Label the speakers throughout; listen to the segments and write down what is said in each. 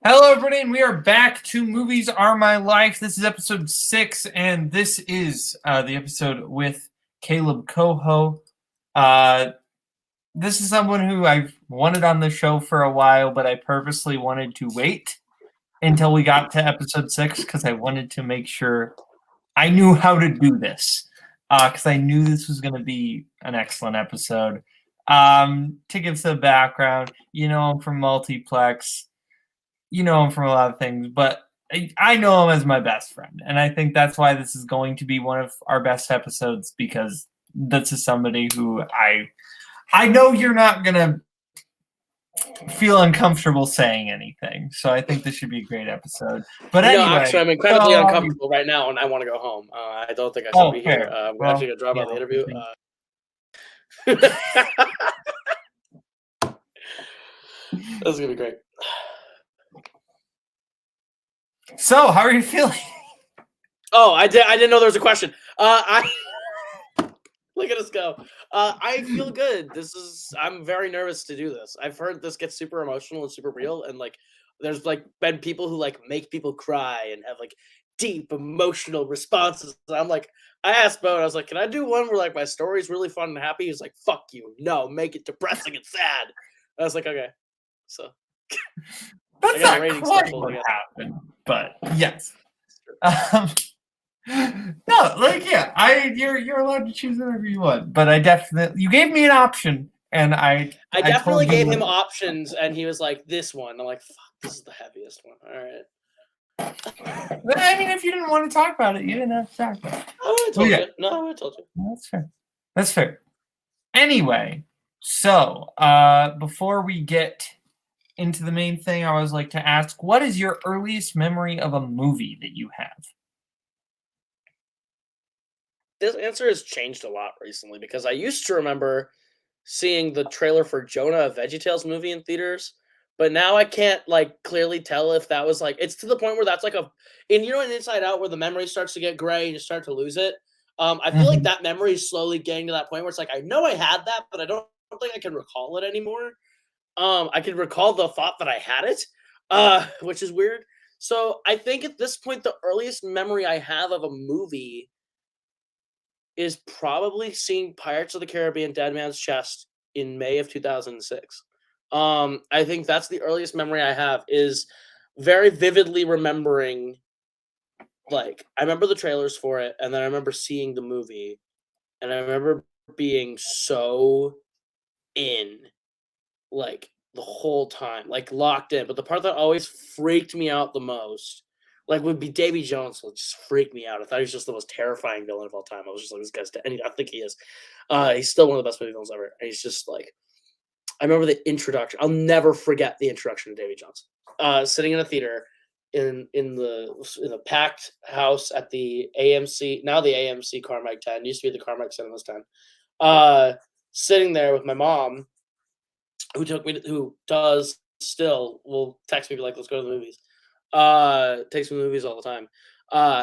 Speaker 1: Hello, everybody, and we are back to Movies Are My Life. This is episode 6, and this is the episode with Kaleb Koho. This is someone who I've wanted on the show for a while, but I purposely wanted to wait until we got to episode 6 because I wanted to make sure I knew how to do this because I knew this was going to be an excellent episode. To give some background, you know, I'm from Multiplex. You know him from a lot of things, but I know him as my best friend. And I think that's why this is going to be one of our best episodes, because this is somebody who I know you're not going to feel uncomfortable saying anything. So I think this should be a great episode. But anyway.
Speaker 2: No, actually, I'm incredibly uncomfortable right now, and I want to go home. I don't think I should be here. I'm actually going to drop out the interview. This is going to be great.
Speaker 1: So, how are you feeling?
Speaker 2: Oh, I didn't know there was a question. Look at us go. I feel good. I'm very nervous to do this. I've heard this gets super emotional and super real, and there's been people who make people cry and have deep emotional responses. And I asked Bo, and I was like, "Can I do one where my story's really fun and happy?" He's like, "Fuck you, no, make it depressing and sad." I was like, "Okay." So
Speaker 1: that's not quite what happened, but yes. No, you're allowed to choose whatever you want, but you gave me an option, and I
Speaker 2: definitely gave him options, and he was like, "This one." I'm like, "Fuck, this is the heaviest one." All right.
Speaker 1: I mean, if you didn't want to talk about it, you didn't have to talk about it.
Speaker 2: Oh, I told you. No, I told you.
Speaker 1: That's fair. That's fair. Anyway, so before we get into the main thing, I always like to ask, what is your earliest memory of a movie that you have?
Speaker 2: This answer has changed a lot recently, because I used to remember seeing the trailer for Jonah, a VeggieTales movie in theaters, but now I can't clearly tell if that was it's to the point where that's in Inside Out, where the memory starts to get gray and you start to lose it. I feel like that memory is slowly getting to that point where it's I know I had that, but I don't think I can recall it anymore. I can recall the thought that I had it, which is weird. So I think at this point, the earliest memory I have of a movie is probably seeing Pirates of the Caribbean: Dead Man's Chest in May of 2006. I think that's the earliest memory I have, is very vividly remembering, I remember the trailers for it, and then I remember seeing the movie, and I remember being so in, the whole time, locked in. But the part that always freaked me out the most, would be Davy Jones. Would just freak me out. I thought he was just the most terrifying villain of all time. I was just this guy's dead. And I think he is. He's still one of the best movie villains ever. And he's just I remember the introduction. I'll never forget the introduction of Davy Jones. Sitting in a theater in the packed house at the AMC, now the AMC Carmike 10, used to be the Carmike Cinemas 10. Sitting there with my mom, who does still will text me let's go to the movies. Takes me to movies all the time.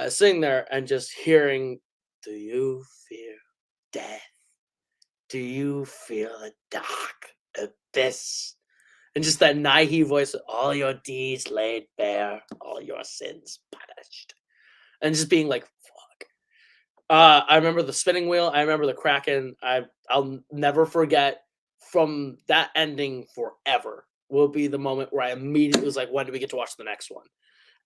Speaker 2: Sitting there and just hearing, "Do you fear death? Do you feel the dark abyss?" And just that naive voice, "All your deeds laid bare, all your sins punished." And just being fuck. I remember the spinning wheel. I remember the Kraken. I'll never forget, from that ending forever, will be the moment where I immediately was when do we get to watch the next one?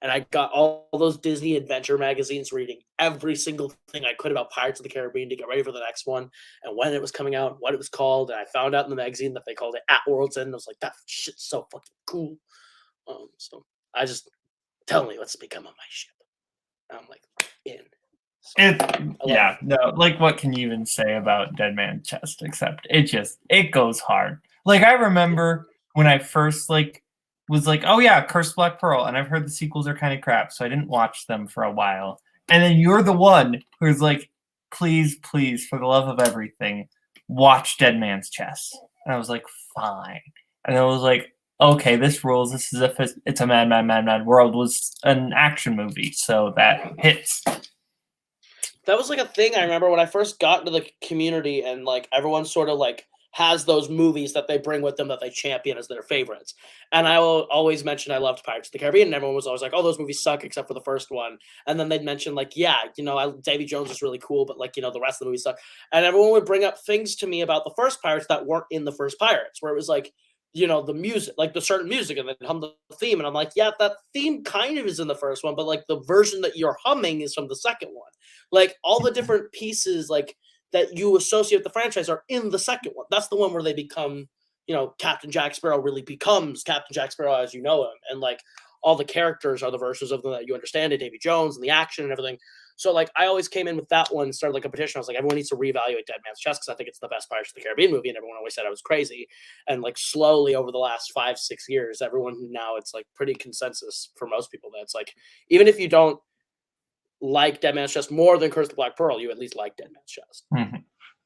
Speaker 2: And I got all those Disney Adventure magazines, reading every single thing I could about Pirates of the Caribbean to get ready for the next one, and when it was coming out, what it was called. And I found out in the magazine that they called it At World's End. I was like, that shit's so fucking cool. So I just, tell me what's become of my ship. And I'm in.
Speaker 1: What can you even say about Dead Man's Chest, except it goes hard. I remember when I first was oh yeah, Cursed Black Pearl, and I've heard the sequels are kind of crap, so I didn't watch them for a while. And then you're the one who's please, for the love of everything, watch Dead Man's Chest. And I was fine. And I was okay, this rules. This is it's a Mad World was an action movie, so that hits.
Speaker 2: That was a thing I remember when I first got into the community, and everyone sort of has those movies that they bring with them that they champion as their favorites. And I will always mention I loved Pirates of the Caribbean, and everyone was always like, "Oh, those movies suck except for the first one." And then they'd mention like, "Yeah, Davy Jones is really cool, but like, the rest of the movies suck." And everyone would bring up things to me about the first Pirates that weren't in the first Pirates, where it was like, the music, like the certain music, and then hum the theme, and I'm like, yeah, that theme kind of is in the first one, but like the version that you're humming is from the second one. Like all the different pieces, like that you associate with the franchise are in the second one. That's the one where they become, Captain Jack Sparrow really becomes Captain Jack Sparrow as you know him, and like all the characters are the versions of them that you understand, and Davy Jones and the action and everything. So like I always came in with that one, started like a petition. I was like, everyone needs to reevaluate Dead Man's Chest because I think it's the best Pirates of the Caribbean movie, and everyone always said I was crazy. And like slowly over the last 5-6 years, everyone now it's like pretty consensus for most people that it's like even if you don't like Dead Man's Chest more than Curse of the Black Pearl, you at least like Dead Man's Chest.
Speaker 1: Mm-hmm.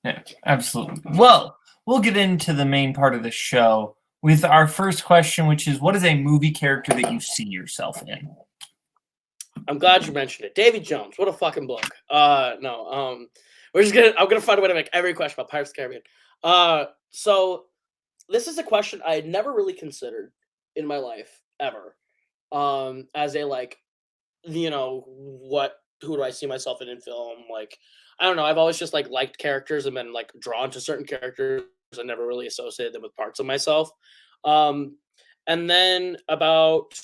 Speaker 1: Yeah, absolutely. Well, we'll get into the main part of the show with our first question, which is, what is a movie character that you see yourself in?
Speaker 2: I'm glad you mentioned it. Davy Jones, what a fucking bloke. No, I'm gonna find a way to make every question about Pirates of the Caribbean. So this is a question I had never really considered in my life ever. As a like, who do I see myself in film? Like, I don't know. I've always just like liked characters and been like drawn to certain characters. I never really associated them with parts of myself. Um, and then about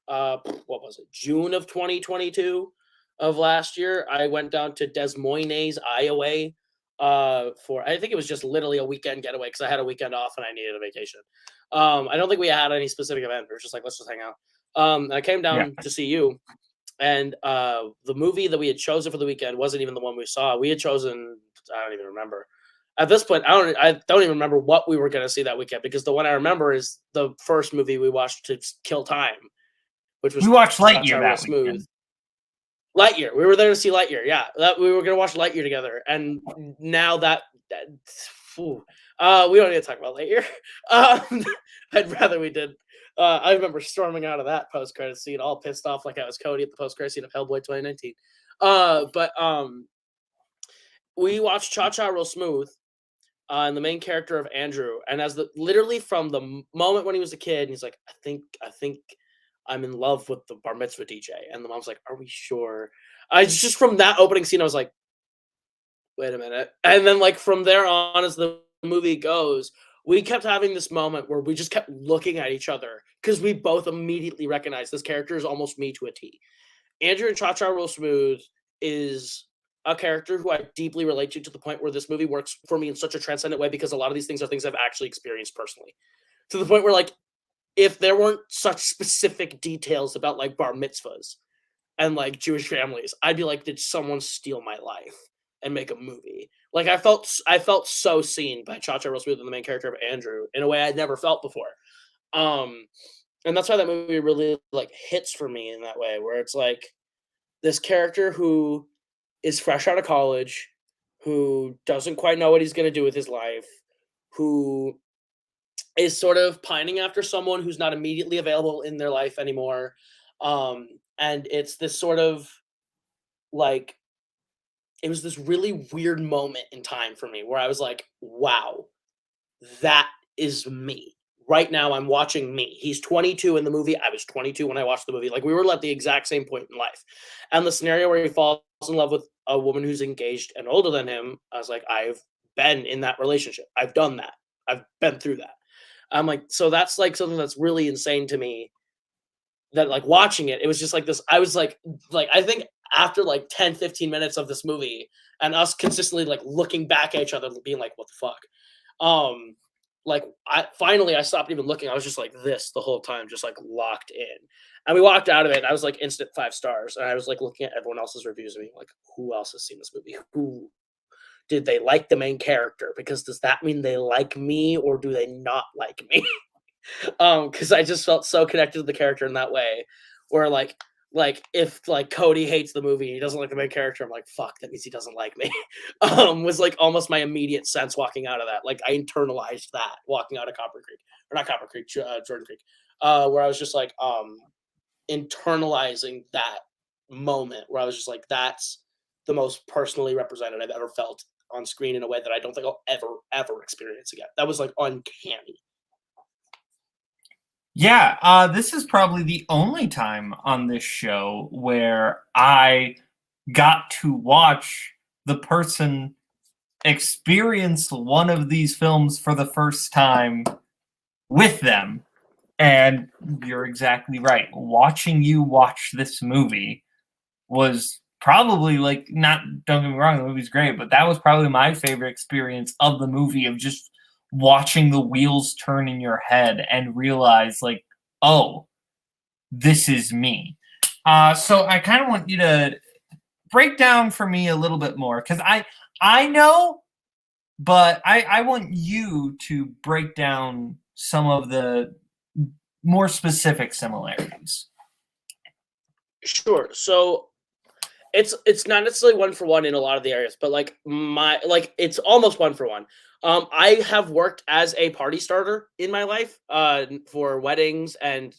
Speaker 2: what was it, June of 2022 of last year, I went down to Des Moines, Iowa, for I think it was just literally a weekend getaway because I had a weekend off and I needed a vacation. I don't think we had any specific event. We were just like, let's just hang out. I came down to see you, and the movie that we had chosen for the weekend wasn't even the one we saw. We had chosen, I don't even remember. At this point, I don't even remember what we were going to see that weekend because the one I remember is the first movie we watched to kill time, which was
Speaker 1: we watched Lightyear
Speaker 2: that
Speaker 1: Smooth.
Speaker 2: Weekend. Lightyear. We were there to see Lightyear. Yeah, we were going to watch Lightyear together, and now we don't need to talk about Lightyear. I'd rather we did. I remember storming out of that post-credit scene, all pissed off like I was Cody at the post-credit scene of Hellboy 2019. But we watched Cha Cha Real Smooth, and the main character of Andrew, and literally from the moment when he was a kid, and he's like, I think I'm in love with the bar mitzvah DJ, and the mom's like, are we sure? I just from that opening scene, I was like, wait a minute, and then like from there on, as the movie goes, we kept having this moment where we just kept looking at each other because we both immediately recognized this character is almost me to a T. Andrew in Cha Cha Real Smooth is a character who I deeply relate to the point where this movie works for me in such a transcendent way because a lot of these things are things I've actually experienced personally. To the point where, like, if there weren't such specific details about, like, bar mitzvahs and, like, Jewish families, I'd be like, did someone steal my life and make a movie? Like, I felt so seen by Cha Cha Real Smooth and the main character of Andrew in a way I'd never felt before. And that's why that movie really, like, hits for me in that way, where it's, like, this character who is fresh out of college, who doesn't quite know what he's going to do with his life, who is sort of pining after someone who's not immediately available in their life anymore. And it's this sort of like, it was this really weird moment in time for me where I was like, wow, that is me. Right now, I'm watching me. He's 22 in the movie. I was 22 when I watched the movie. Like, we were at the exact same point in life. And the scenario where he falls in love with a woman who's engaged and older than him, I was like, I've been in that relationship. I've done that. I've been through that. I'm like, so that's like something that's really insane to me. That like watching it, it was just like this. I was like I think after like 10, 15 minutes of this movie and us consistently like looking back at each other, being like, what the fuck? Like I stopped even looking. I was just like this the whole time, just like locked in. And we walked out of it. And I was like instant 5 stars. And I was like looking at everyone else's reviews and being like, who else has seen this movie? Who did they like the main character? Because does that mean they like me or do they not like me? Because I just felt so connected to the character in that way, where like if like Cody hates the movie and he doesn't like the main character, I'm like, fuck, that means he doesn't like me. Was like almost my immediate sense walking out of that. Like I internalized that walking out of Copper Creek, or not Copper Creek, Jordan Creek, where I was just like internalizing that moment where I was just like, that's the most personally represented I've ever felt on screen in a way that I don't think I'll ever experience again. That was like uncanny.
Speaker 1: Yeah, this is probably the only time on this show where I got to watch the person experience one of these films for the first time with them. And you're exactly right. Watching you watch this movie was probably like, not, don't get me wrong, the movie's great, but that was probably my favorite experience of the movie, of just watching the wheels turn in your head and realize, like, oh, this is me. So I kind of want you to break down for me a little bit more, because I know, but I want you to break down some of the more specific similarities.
Speaker 2: Sure. So it's not necessarily one for one in a lot of the areas, but it's almost one for one. I have worked as a party starter in my life, for weddings and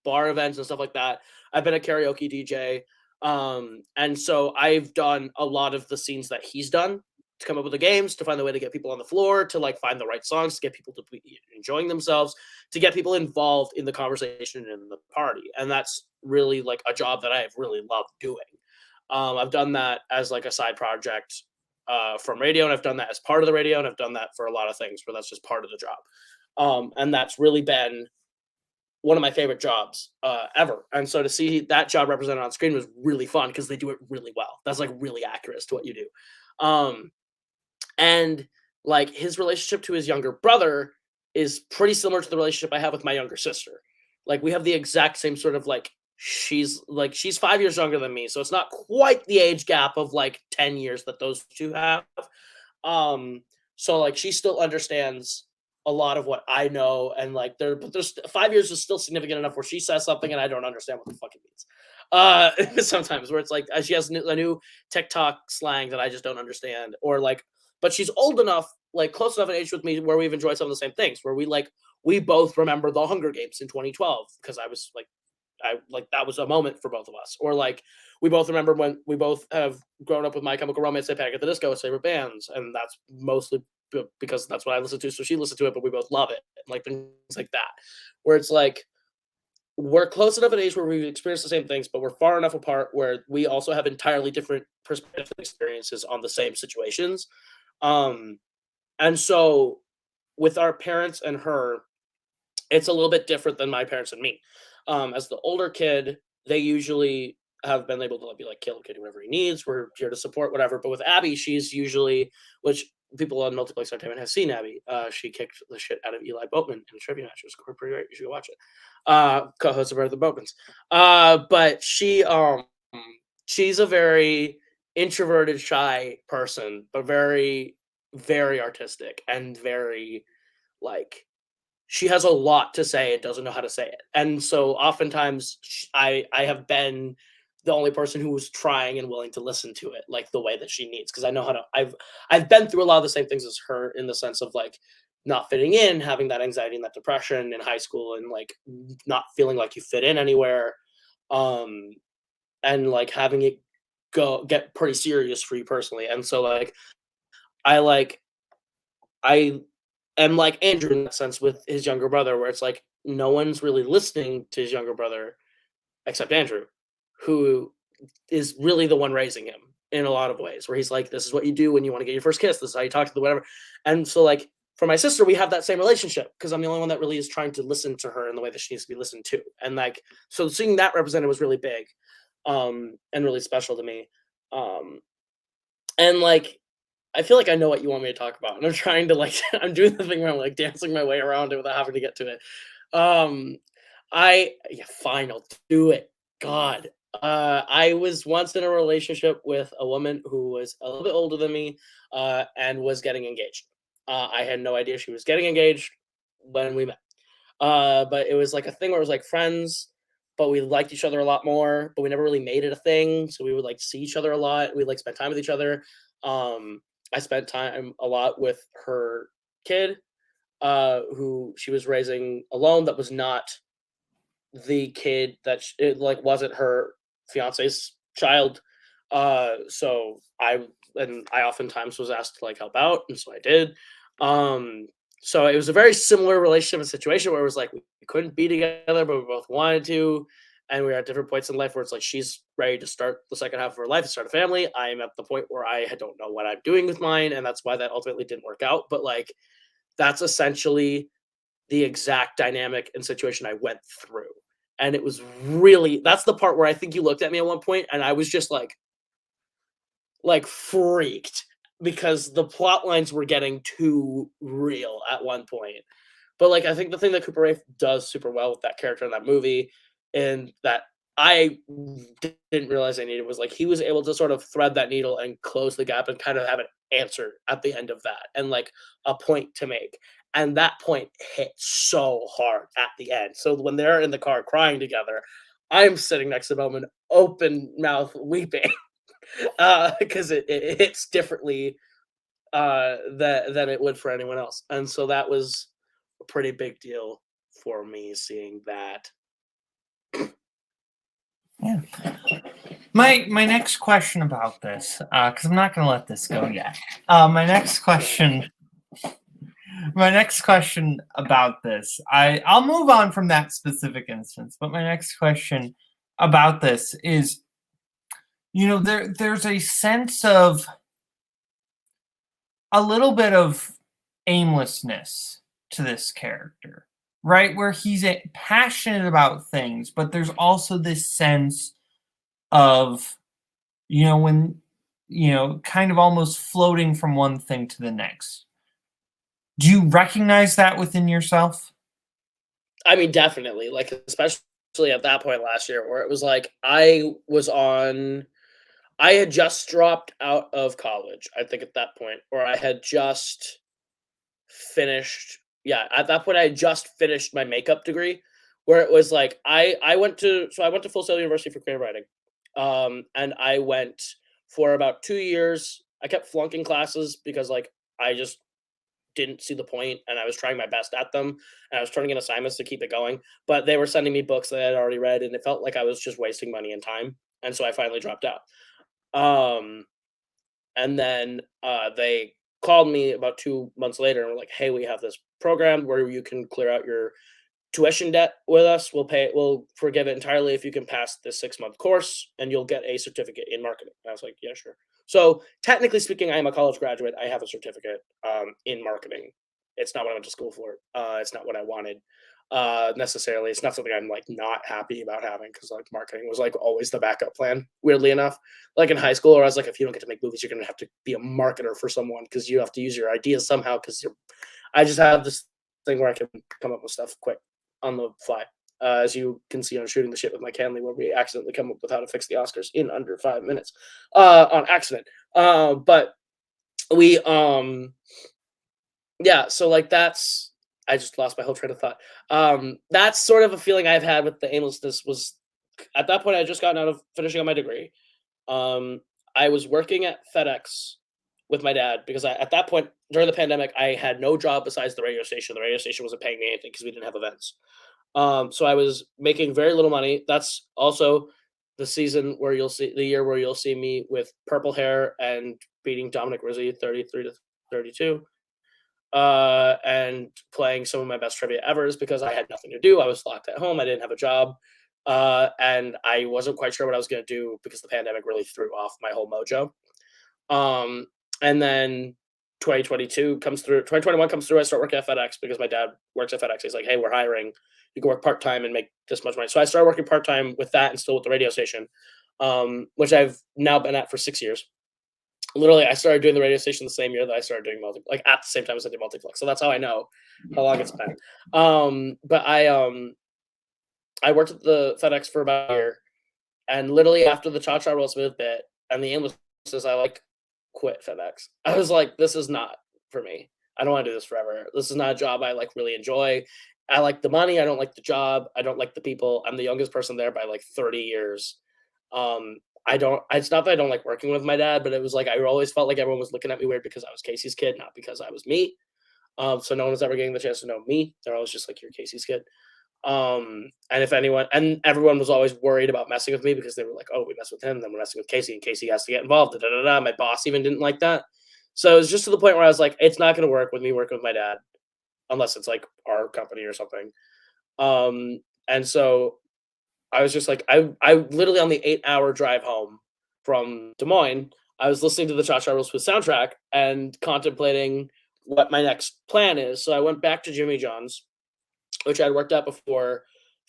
Speaker 2: bar events and stuff like that. I've been a karaoke DJ, and so I've done a lot of the scenes that he's done, to come up with the games, to find the way to get people on the floor, to like find the right songs, to get people to be enjoying themselves, to get people involved in the conversation and the party, and that's really like a job that I have really loved doing. I've done that as like a side project from radio, and I've done that as part of the radio, and I've done that for a lot of things where that's just part of the job. And that's really been one of my favorite jobs ever. And so to see that job represented on screen was really fun, because they do it really well. That's like really accurate to what you do. And like his relationship to his younger brother is pretty similar to the relationship I have with my younger sister. Like we have the exact same sort of like, she's 5 years younger than me, so it's not quite the age gap of like 10 years that those two have. So like she still understands a lot of what I know, and like there's 5 years is still significant enough where she says something and I don't understand what the fuck it means. Sometimes where it's like she has a new TikTok slang that I just don't understand, or like, but she's old enough, like close enough in age with me, where we've enjoyed some of the same things, where we both remember the Hunger Games in 2012, because I like that was a moment for both of us. Or like we both remember when we both have grown up with My Chemical Romance and Panic at the Disco as favorite bands, and that's mostly because that's what I listen to. So she listened to it, but we both love it, and like things like that, where it's like we're close enough in age where we've experienced the same things, but we're far enough apart where we also have entirely different perspective experiences on the same situations. Um, and so with our parents and her, it's a little bit different than my parents and me. As the older kid, they usually have been able to be like, Caleb can do whatever he needs. We're here to support whatever. But with Abby, she's usually, which people on Multiplex Entertainment have seen Abby. She kicked the shit out of Eli Boatman in a trivia match. It was pretty great. You should go watch it. Co-host of the Boatmans. But she's a very introverted, shy person, but very, very artistic and very like she has a lot to say and doesn't know how to say it. And so oftentimes I have been the only person who was trying and willing to listen to it like the way that she needs, because I know how to I've been through a lot of the same things as her, in the sense of like not fitting in, having that anxiety and that depression in high school, and like not feeling like you fit in anywhere. Um and like having it get pretty serious for you personally. And so like I like I am like Andrew in that sense with his younger brother, where it's like no one's really listening to his younger brother except Andrew, who is really the one raising him in a lot of ways, where he's like, this is what you do when you want to get your first kiss. This is how you talk to the whatever. And so like for my sister, we have that same relationship, because I'm the only one that really is trying to listen to her in the way that she needs to be listened to. And like, so seeing that represented was really big, and really special to me. And like, I feel like I know what you want me to talk about, and I'm trying to like I'm doing the thing where I'm like dancing my way around it without having to get to it. Um, yeah, fine, I'll do it. God, I was once in a relationship with a woman who was a little bit older than me, and was getting engaged. I had no idea she was getting engaged when we met. But it was like a thing where it was like friends, but we liked each other a lot more, but we never really made it a thing. So we would like see each other a lot. We like spend time with each other. Um, I spent time a lot with her kid, who she was raising alone. That was not the kid that it like wasn't her fiance's child. So I and I oftentimes was asked to like help out, and so I did. So it was a very similar relationship and situation where it was like we couldn't be together, but we both wanted to, and we were at different points in life where it's like she's ready to start the second half of her life and start a family. I am at the point where I don't know what I'm doing with mine, and that's why that ultimately didn't work out. But like that's essentially the exact dynamic and situation I went through. And it was really that's the part where I think you looked at me at one point and I was just like freaked because the plot lines were getting too real at one point. But like I think the thing that Cooper Raiff does super well with that character in that movie and that I didn't realize I needed was like he was able to sort of thread that needle and close the gap and kind of have an answer at the end of that and like a point to make. And that point hit so hard at the end. So when they're in the car crying together, I'm sitting next to them and open mouth weeping because it hits differently than it would for anyone else. And so that was a pretty big deal for me seeing that.
Speaker 1: Yeah. My next question about this, because I'm not going to let this go yet. My next question about this, I'll move on from that specific instance, but my next question about this is, there's a sense of a little bit of aimlessness to this character, right? Where he's passionate about things, but there's also this sense of, when, kind of almost floating from one thing to the next. Do you recognize that within yourself?
Speaker 2: I mean, definitely. Like, especially at that point last year where it was like I had just dropped out of college, I think at that point, or I had just finished. Yeah, at that point, I had just finished my makeup degree, where it was like I went to Full Sail University for creative writing, and I went for about 2 years. I kept flunking classes because like I just didn't see the point, and I was trying my best at them, and I was turning in assignments to keep it going. But they were sending me books that I had already read, and it felt like I was just wasting money and time, and so I finally dropped out. Um, and then they called me about 2 months later and were like, "Hey, we have this program where you can clear out your tuition debt with us. We'll forgive it entirely if you can pass this 6-month course, and you'll get a certificate in marketing." And I was like, "Yeah, sure." So technically speaking, I am a college graduate. I have a certificate in marketing. It's not what I went to school for. It's not what I wanted necessarily. It's not something I'm like not happy about having because like marketing was like always the backup plan. Weirdly enough, like in high school, or I was like, if you don't get to make movies, you're gonna have to be a marketer for someone because you have to use your ideas somehow. Because I just have this thing where I can come up with stuff quick on the fly. As you can see on Shooting the Shit with Mike Hanley, where we accidentally come up with how to fix the Oscars in under 5 minutes on accident. But we, yeah, so like that's, I just lost my whole train of thought. That's sort of a feeling I've had with the aimlessness was at that point, I had just gotten out of finishing on my degree. I was working at FedEx with my dad because at that point during the pandemic, I had no job besides the radio station. The radio station wasn't paying me anything because we didn't have events. So I was making very little money. That's also the year where you'll see me with purple hair and beating Dominic Rizzi 33-32, and playing some of my best trivia evers because I had nothing to do. I was locked at home. I didn't have a job. And I wasn't quite sure what I was going to do because the pandemic really threw off my whole mojo. And then 2022 comes through. 2021 comes through. I start working at FedEx because my dad works at FedEx. He's like, "Hey, we're hiring. You can work part-time and make this much money." So I started working part-time with that and still with the radio station, which I've now been at for 6 years. Literally, I started doing the radio station the same year that I started doing like at the same time as I did multiplex. So that's how I know how long it's been. But I worked at the FedEx for about a year, and literally after the Cha Cha Roll Smooth bit and the aimlessness, I like quit FedEx. I was like, this is not for me. I don't want to do this forever. This is not a job I like really enjoy. I like the money. I don't like the job. I don't like the people. I'm the youngest person there by like 30 years. It's not that I don't like working with my dad, but it was like I always felt like everyone was looking at me weird because I was Casey's kid, not because I was me. So no one was ever getting the chance to know me. They're always just like, "You're Casey's kid." And if anyone and everyone was always worried about messing with me because they were like, "Oh, we mess with him, then we're messing with Casey, and Casey has to get involved." Da, da, da, da. My boss even didn't like that. So it was just to the point where I was like, "It's not going to work with me working with my dad unless it's like our company or something." And so I was just like, I literally on the 8-hour drive home from Des Moines, I was listening to the Cha Cha Real Smooth soundtrack and contemplating what my next plan is. So I went back to Jimmy John's, which I'd worked at before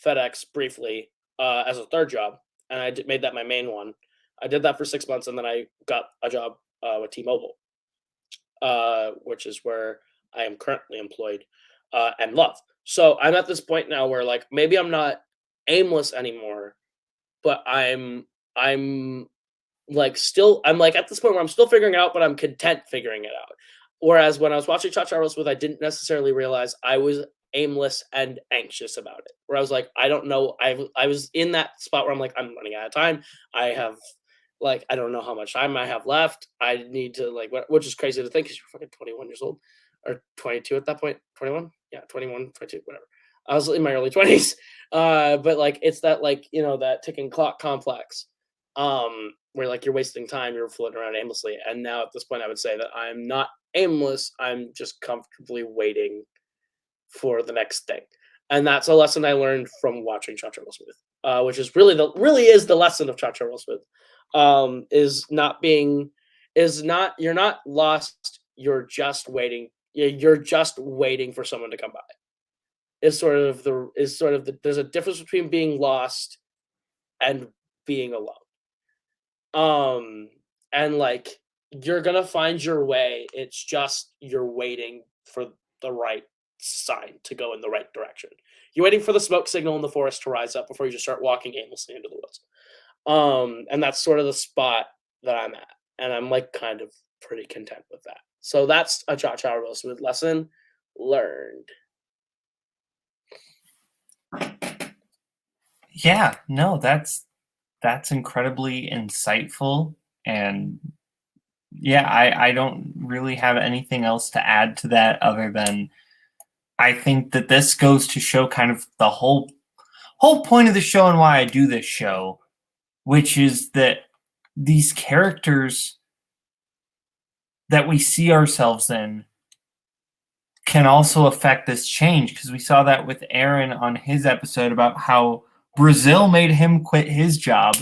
Speaker 2: FedEx briefly as a third job, and made that my main one. I did that for 6 months, and then I got a job with T-Mobile, which is where I am currently employed and love. So I'm at this point now where like maybe I'm not aimless anymore, but I'm like still I'm like at this point where I'm still figuring it out, but I'm content figuring it out. Whereas when I was watching Cha Cha Real Smooth, I didn't necessarily realize I was aimless and anxious about it. Where I was like, I don't know. I was in that spot where I'm like, I'm running out of time. I have like I don't know how much time I have left. I need to like which is crazy to think because you're fucking 21 years old or 22 at that point. 21? Yeah, 21, 22, whatever. I was in my early 20s. But like it's that like, that ticking clock complex. Where like you're wasting time, you're floating around aimlessly. And now at this point I would say that I'm not aimless, I'm just comfortably waiting for the next thing. And that's a lesson I learned from watching Cha Cha Real Smooth, which is really is the lesson of Cha Cha Real Smooth. Is not being is not you're not lost, you're just waiting. You're just waiting for someone to come by. There's a difference between being lost and being alone. And like you're gonna find your way. It's just you're waiting for the right sign to go in the right direction. You're waiting for the smoke signal in the forest to rise up before you just start walking aimlessly into the woods. And that's sort of the spot that I'm at. And I'm like kind of pretty content with that. So that's a Cha Cha Real Smooth lesson learned.
Speaker 1: Yeah, no, that's incredibly insightful. And yeah, I don't really have anything else to add to that other than I think that this goes to show kind of the whole point of the show and why I do this show, which is that these characters that we see ourselves in can also affect this change, because we saw that with Aaron on his episode about how Brazil made him quit his job,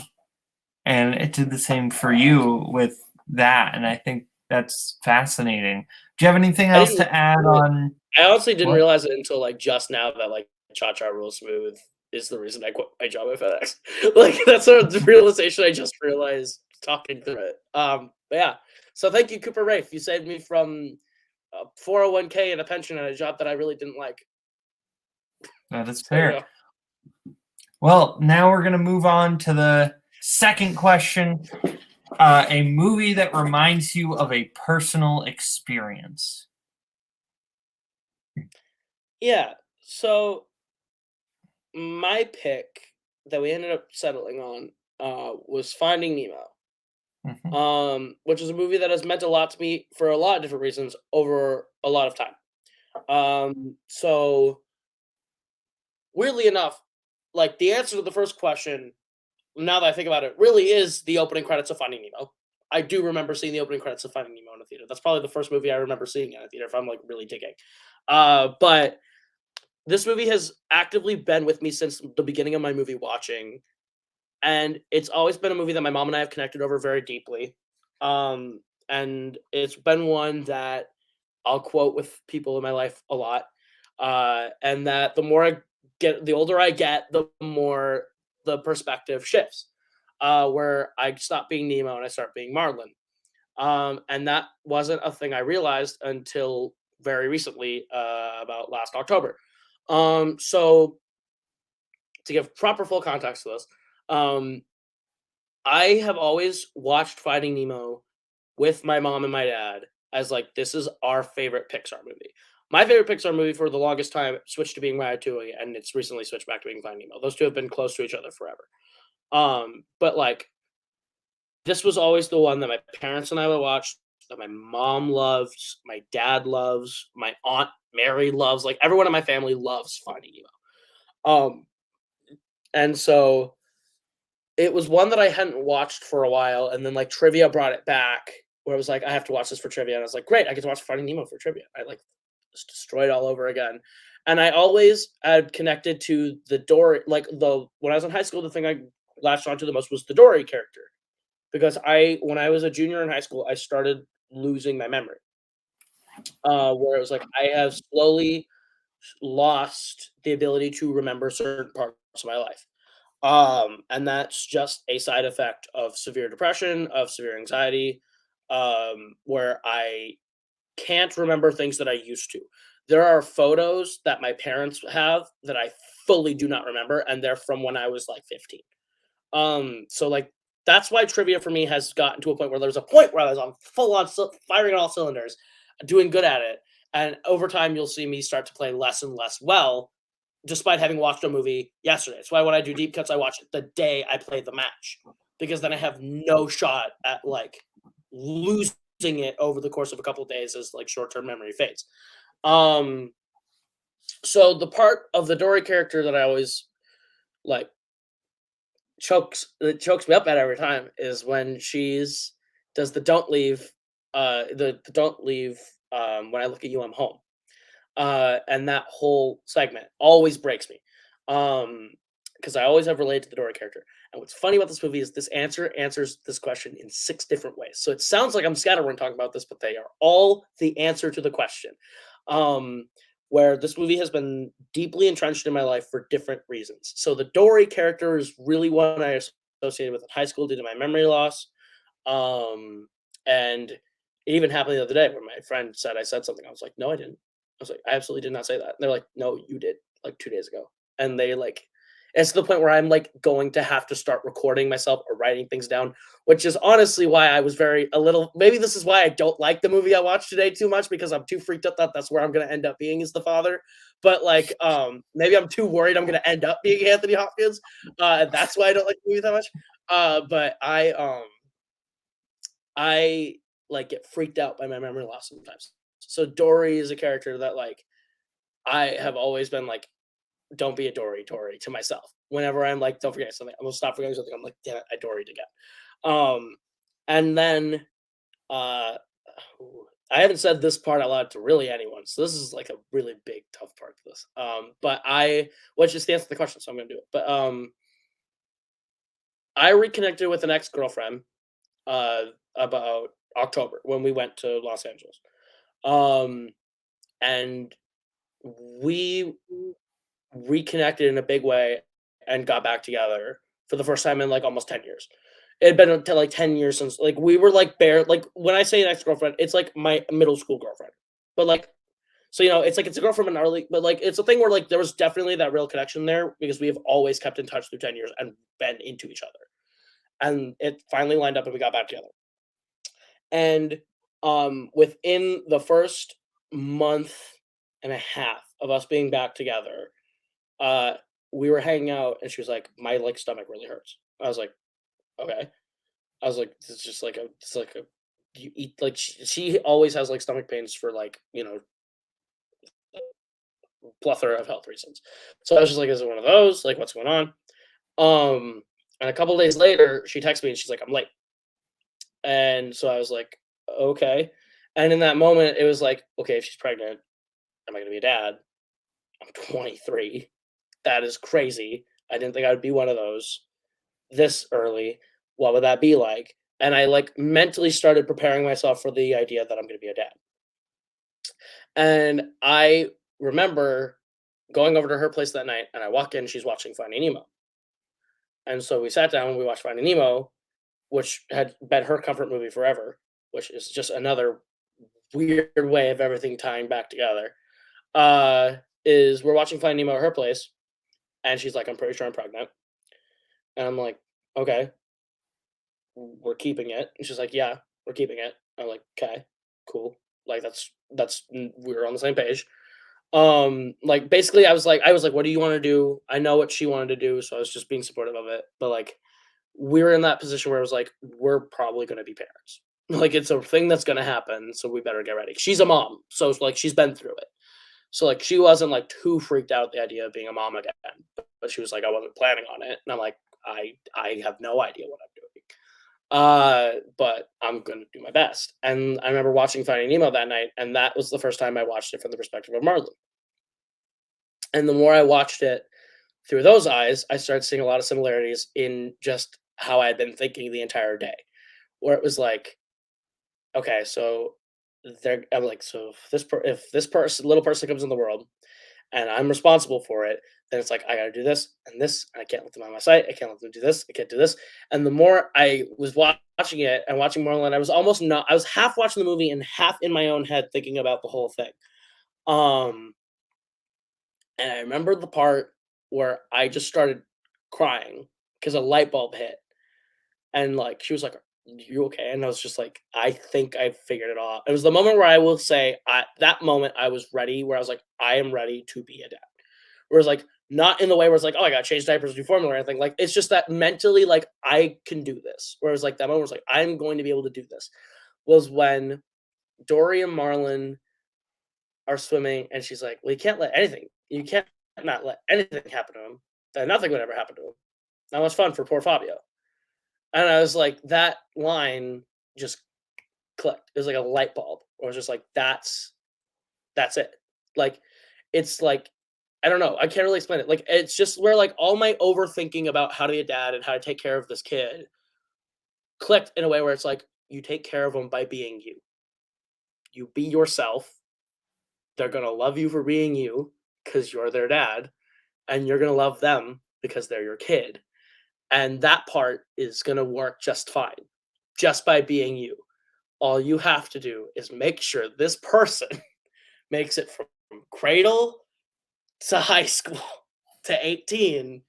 Speaker 1: and it did the same for you with that. And I think that's fascinating. Do you have anything
Speaker 2: I
Speaker 1: else
Speaker 2: didn't
Speaker 1: to add
Speaker 2: realize
Speaker 1: on
Speaker 2: I honestly didn't
Speaker 1: what?
Speaker 2: realize it until like just now that like Cha Cha Real Smooth is the reason I quit my job at FedEx. Like that's a realization I just realized talking through it. But yeah. So thank you, Cooper Rafe. You saved me from 401k and a pension and a job that I really didn't like.
Speaker 1: That is
Speaker 2: So there you
Speaker 1: fair.
Speaker 2: go.
Speaker 1: Well, now we're going to move on to the second question. A movie that reminds you of a personal experience.
Speaker 2: Yeah. So my pick that we ended up settling on was Finding Nemo. Which is a movie that has meant a lot to me for a lot of different reasons over a lot of time. So weirdly enough, like the answer to the first question, now that I think about it, really is the opening credits of Finding Nemo. I do remember seeing the opening credits of Finding Nemo in the theater. That's probably the first movie I remember seeing in a theater if I'm like really digging. But this movie has actively been with me since the beginning of my movie watching. And it's always been a movie that my mom and I have connected over very deeply. And it's been one that I'll quote with people in my life a lot. And that the older I get, the more the perspective shifts. Where I stop being Nemo and I start being Marlin. And that wasn't a thing I realized until very recently, about last October. So to give proper full context to this, um, I have always watched Finding Nemo with my mom and my dad as like this is our favorite Pixar movie. My favorite Pixar movie for the longest time switched to being Ratatouille, and it's recently switched back to being Finding Nemo. Those two have been close to each other forever. But like this was always the one that my parents and I would watch, that my mom loves, my dad loves, my aunt Mary loves, like everyone in my family loves Finding Nemo. Um, and so it was one that I hadn't watched for a while, and then, like, trivia brought it back, where I was like, "I have to watch this for trivia," and I was like, "Great, I get to watch Finding Nemo for trivia." I, like, just destroyed all over again, and I always had connected to the Dory like, the when I was in high school, the thing I latched onto the most was the Dory character, because when I was a junior in high school, I started losing my memory, where it was like, I have slowly lost the ability to remember certain parts of my life. And that's just a side effect of severe depression, of severe anxiety, where I can't remember things that I used to. There are photos that my parents have that I fully do not remember, and they're from when I was like 15. So like that's why trivia for me has gotten to a point where there's a point where I was on full on firing on all cylinders, doing good at it, and over time you'll see me start to play less and less well despite having watched a movie yesterday. That's why when I do deep cuts, I watch it the day I play the match because then I have no shot at like losing it over the course of a couple of days as like short-term memory fades. Um, so the part of the Dory character that I always like chokes me up at every time is when she's does the don't leave the don't leave when I look at you I'm home. And that whole segment always breaks me. Because I always have related to the Dora character. And what's funny about this movie is this answer answers this question in 6 different ways. So it sounds like I'm scatterbrained talking about this, but they are all the answer to the question. Um, where this movie has been deeply entrenched in my life for different reasons. So the Dory character is really one I associated with in high school due to my memory loss. Um, and it even happened the other day where my friend said I said something. I was like, no, I didn't. I was like, "I absolutely did not say that." And they're like, "No, you did, like 2 days ago." And they like it's to the point where I'm like going to have to start recording myself or writing things down, which is honestly why I was very a little maybe this is why I don't like the movie I watched today too much because I'm too freaked out that that's where I'm gonna end up being as the father. But like maybe I'm too worried I'm gonna end up being Anthony Hopkins. And that's why I don't like the movie that much. But I like get freaked out by my memory loss sometimes. So Dory is a character that like I have always been like, don't be a Dory to myself. Whenever I'm like, don't forget something, I'm gonna stop forgetting something. I'm like, damn it, I Doried again. And then uh I haven't said this part out loud to really anyone, so this is like a really big tough part to this. But I which just the answer to the question, so I'm gonna do it. But I reconnected with an ex-girlfriend uh about October when we went to Los Angeles. Um and we reconnected in a big way and got back together for the first time in like almost 10 years. It had been until like 10 years since like we were like bare like when I say an ex-girlfriend, it's like my middle school girlfriend. But like so it's like it's a girl from an early but like it's a thing where like there was definitely that real connection there because we have always kept in touch through 10 years and been into each other. And it finally lined up and we got back together. And within the first month and a half of us being back together, uh, we were hanging out and she was like, "My, like, stomach really hurts." I was like, "Okay." I was like, it's like a you eat" like, she always has, like, stomach pains for, like, plethora of health reasons. So I was just like, "Is it one of those? Like, what's going on?" And a couple days later, she texts me and she's like, "I'm late." And so I was like, "Okay." And in that moment, it was like, "Okay, if she's pregnant, am I gonna be a dad? I'm 23. That is crazy. I didn't think I would be one of those this early. What would that be like?" And I like mentally started preparing myself for the idea that I'm going to be a dad. And I remember going over to her place that night and I walk in, she's watching Finding Nemo. And so we sat down and we watched Finding Nemo, which had been her comfort movie forever, which is just another weird way of everything tying back together. Is we're watching Finding Nemo at her place, and she's like, "I'm pretty sure I'm pregnant." And I'm like, "Okay, we're keeping it." And she's like, "Yeah, we're keeping it." I'm like, "Okay, cool." Like we're on the same page. Like basically I was like, "What do you want to do?" I know what she wanted to do, so I was just being supportive of it. But like we were in that position where I was like, we're probably gonna be parents. Like it's a thing that's gonna happen, so we better get ready. She's a mom, so it's like she's been through it. So like she wasn't like too freaked out at the idea of being a mom again. but she was like, I wasn't planning on it. And I'm like, I have no idea what I'm doing. But I'm gonna do my best. And I remember watching Finding Nemo that night, and that was the first time I watched it from the perspective of Marlin. And the more I watched it through those eyes, I started seeing a lot of similarities in just how I had been thinking the entire day. Where it was like, okay, so I'm like, so if this person, little person, comes in the world, and I'm responsible for it, then it's like I got to do this, and I can't let them on my sight. I can't let them do this. I can't do this. And the more I was watching it and watching Marlon, I was almost not. I was half watching the movie and half in my own head thinking about the whole thing. Um, and I remember the part where I just started crying because a light bulb hit, and like she was like, "You okay?" And I was just like, "I think I figured it all out." It was the moment where I will say, that moment I was ready, where I was like, "I am ready to be a dad." Whereas like not in the way where it's like, oh, I gotta change diapers, do formula or anything. Like it's just that mentally, like I can do this. Whereas like that moment was like, I'm going to be able to do this. Was when Dory and Marlin are swimming, and she's like, well, you can't let anything. You can't not let anything happen to him. Then nothing would ever happen to him. That was fun for poor Fabio. And I was like, that line just clicked. It was like a light bulb. Or it was just like, that's it. Like, it's like, I don't know. I can't really explain it. Like, it's just where like all my overthinking about how to be a dad and how to take care of this kid clicked in a way where it's like, you take care of them by being you. You be yourself. They're gonna love you for being you because you're their dad, and you're gonna love them because they're your kid. And that part is gonna work just fine, just by being you. All you have to do is make sure this person makes it from cradle to high school to 18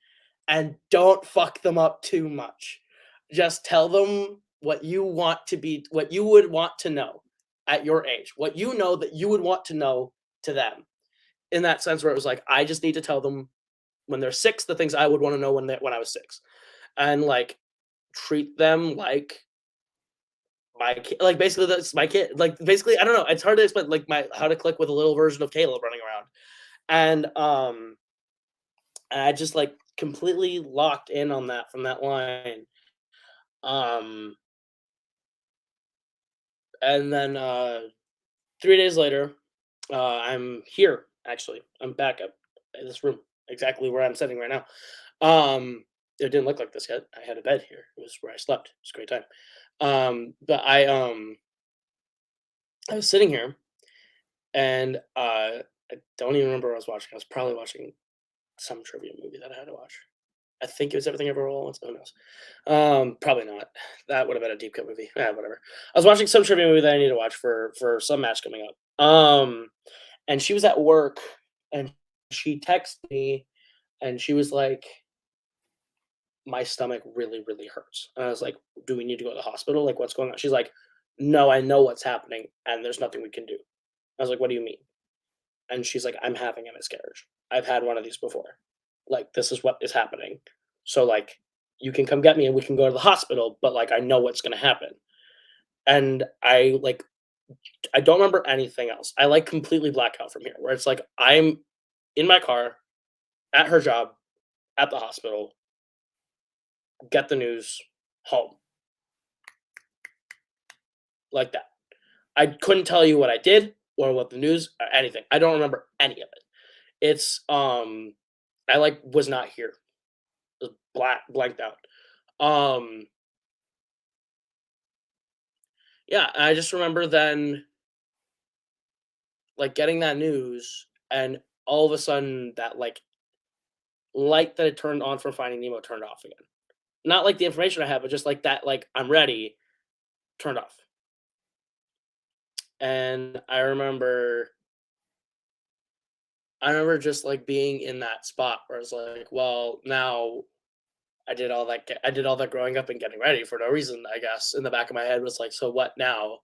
Speaker 2: and don't fuck them up too much. Just tell them what you want to be, what you would want to know at your age, what you know that you would want to know to them. In that sense, where it was like, I just need to tell them when they're 6 the things I would want to know when I was 6, and like treat them like my kid. Like basically, that's my kid. Like basically, I don't know. It's hard to explain. Like my how to click with a little version of Caleb running around, and I just like completely locked in on that from that line. Um, and then 3 days later, I'm here. Actually, I'm back up in this room, exactly where I'm sitting right now. It didn't look like this yet. I had a bed here. It was where I slept. It was a great time. But I was sitting here, and I don't even remember what I was watching. I was probably watching some trivia movie that I had to watch. I think it was Everything Everywhere All at Once. Who knows? Probably not. That would have been a deep cut movie. Yeah, whatever. I was watching some trivia movie that I need to watch for some match coming up. And she was at work, and she texted me, and she was like, "My stomach really, really hurts." And I was like, "Do we need to go to the hospital? Like, what's going on?" She's like, "No, I know what's happening, and there's nothing we can do." I was like, "What do you mean?" And she's like, "I'm having a miscarriage. I've had one of these before. Like, this is what is happening. So, like, you can come get me and we can go to the hospital, but like, I know what's going to happen." And I don't remember anything else. I like completely black out from here, where it's like, I'm in my car, at her job, at the hospital, get the news, home, like that. I couldn't tell you what I did or what the news or anything. I don't remember any of it. It's I like was not here. Was blanked out. Um yeah, I just remember then like getting that news, and all of a sudden that like light that had turned on from Finding Nemo turned off again. Not like the information I had, but just like that like I'm ready turned off. And I remember just like being in that spot where it's like, well, now I did all that growing up and getting ready for no reason, I guess. In the back of my head was like, so what now?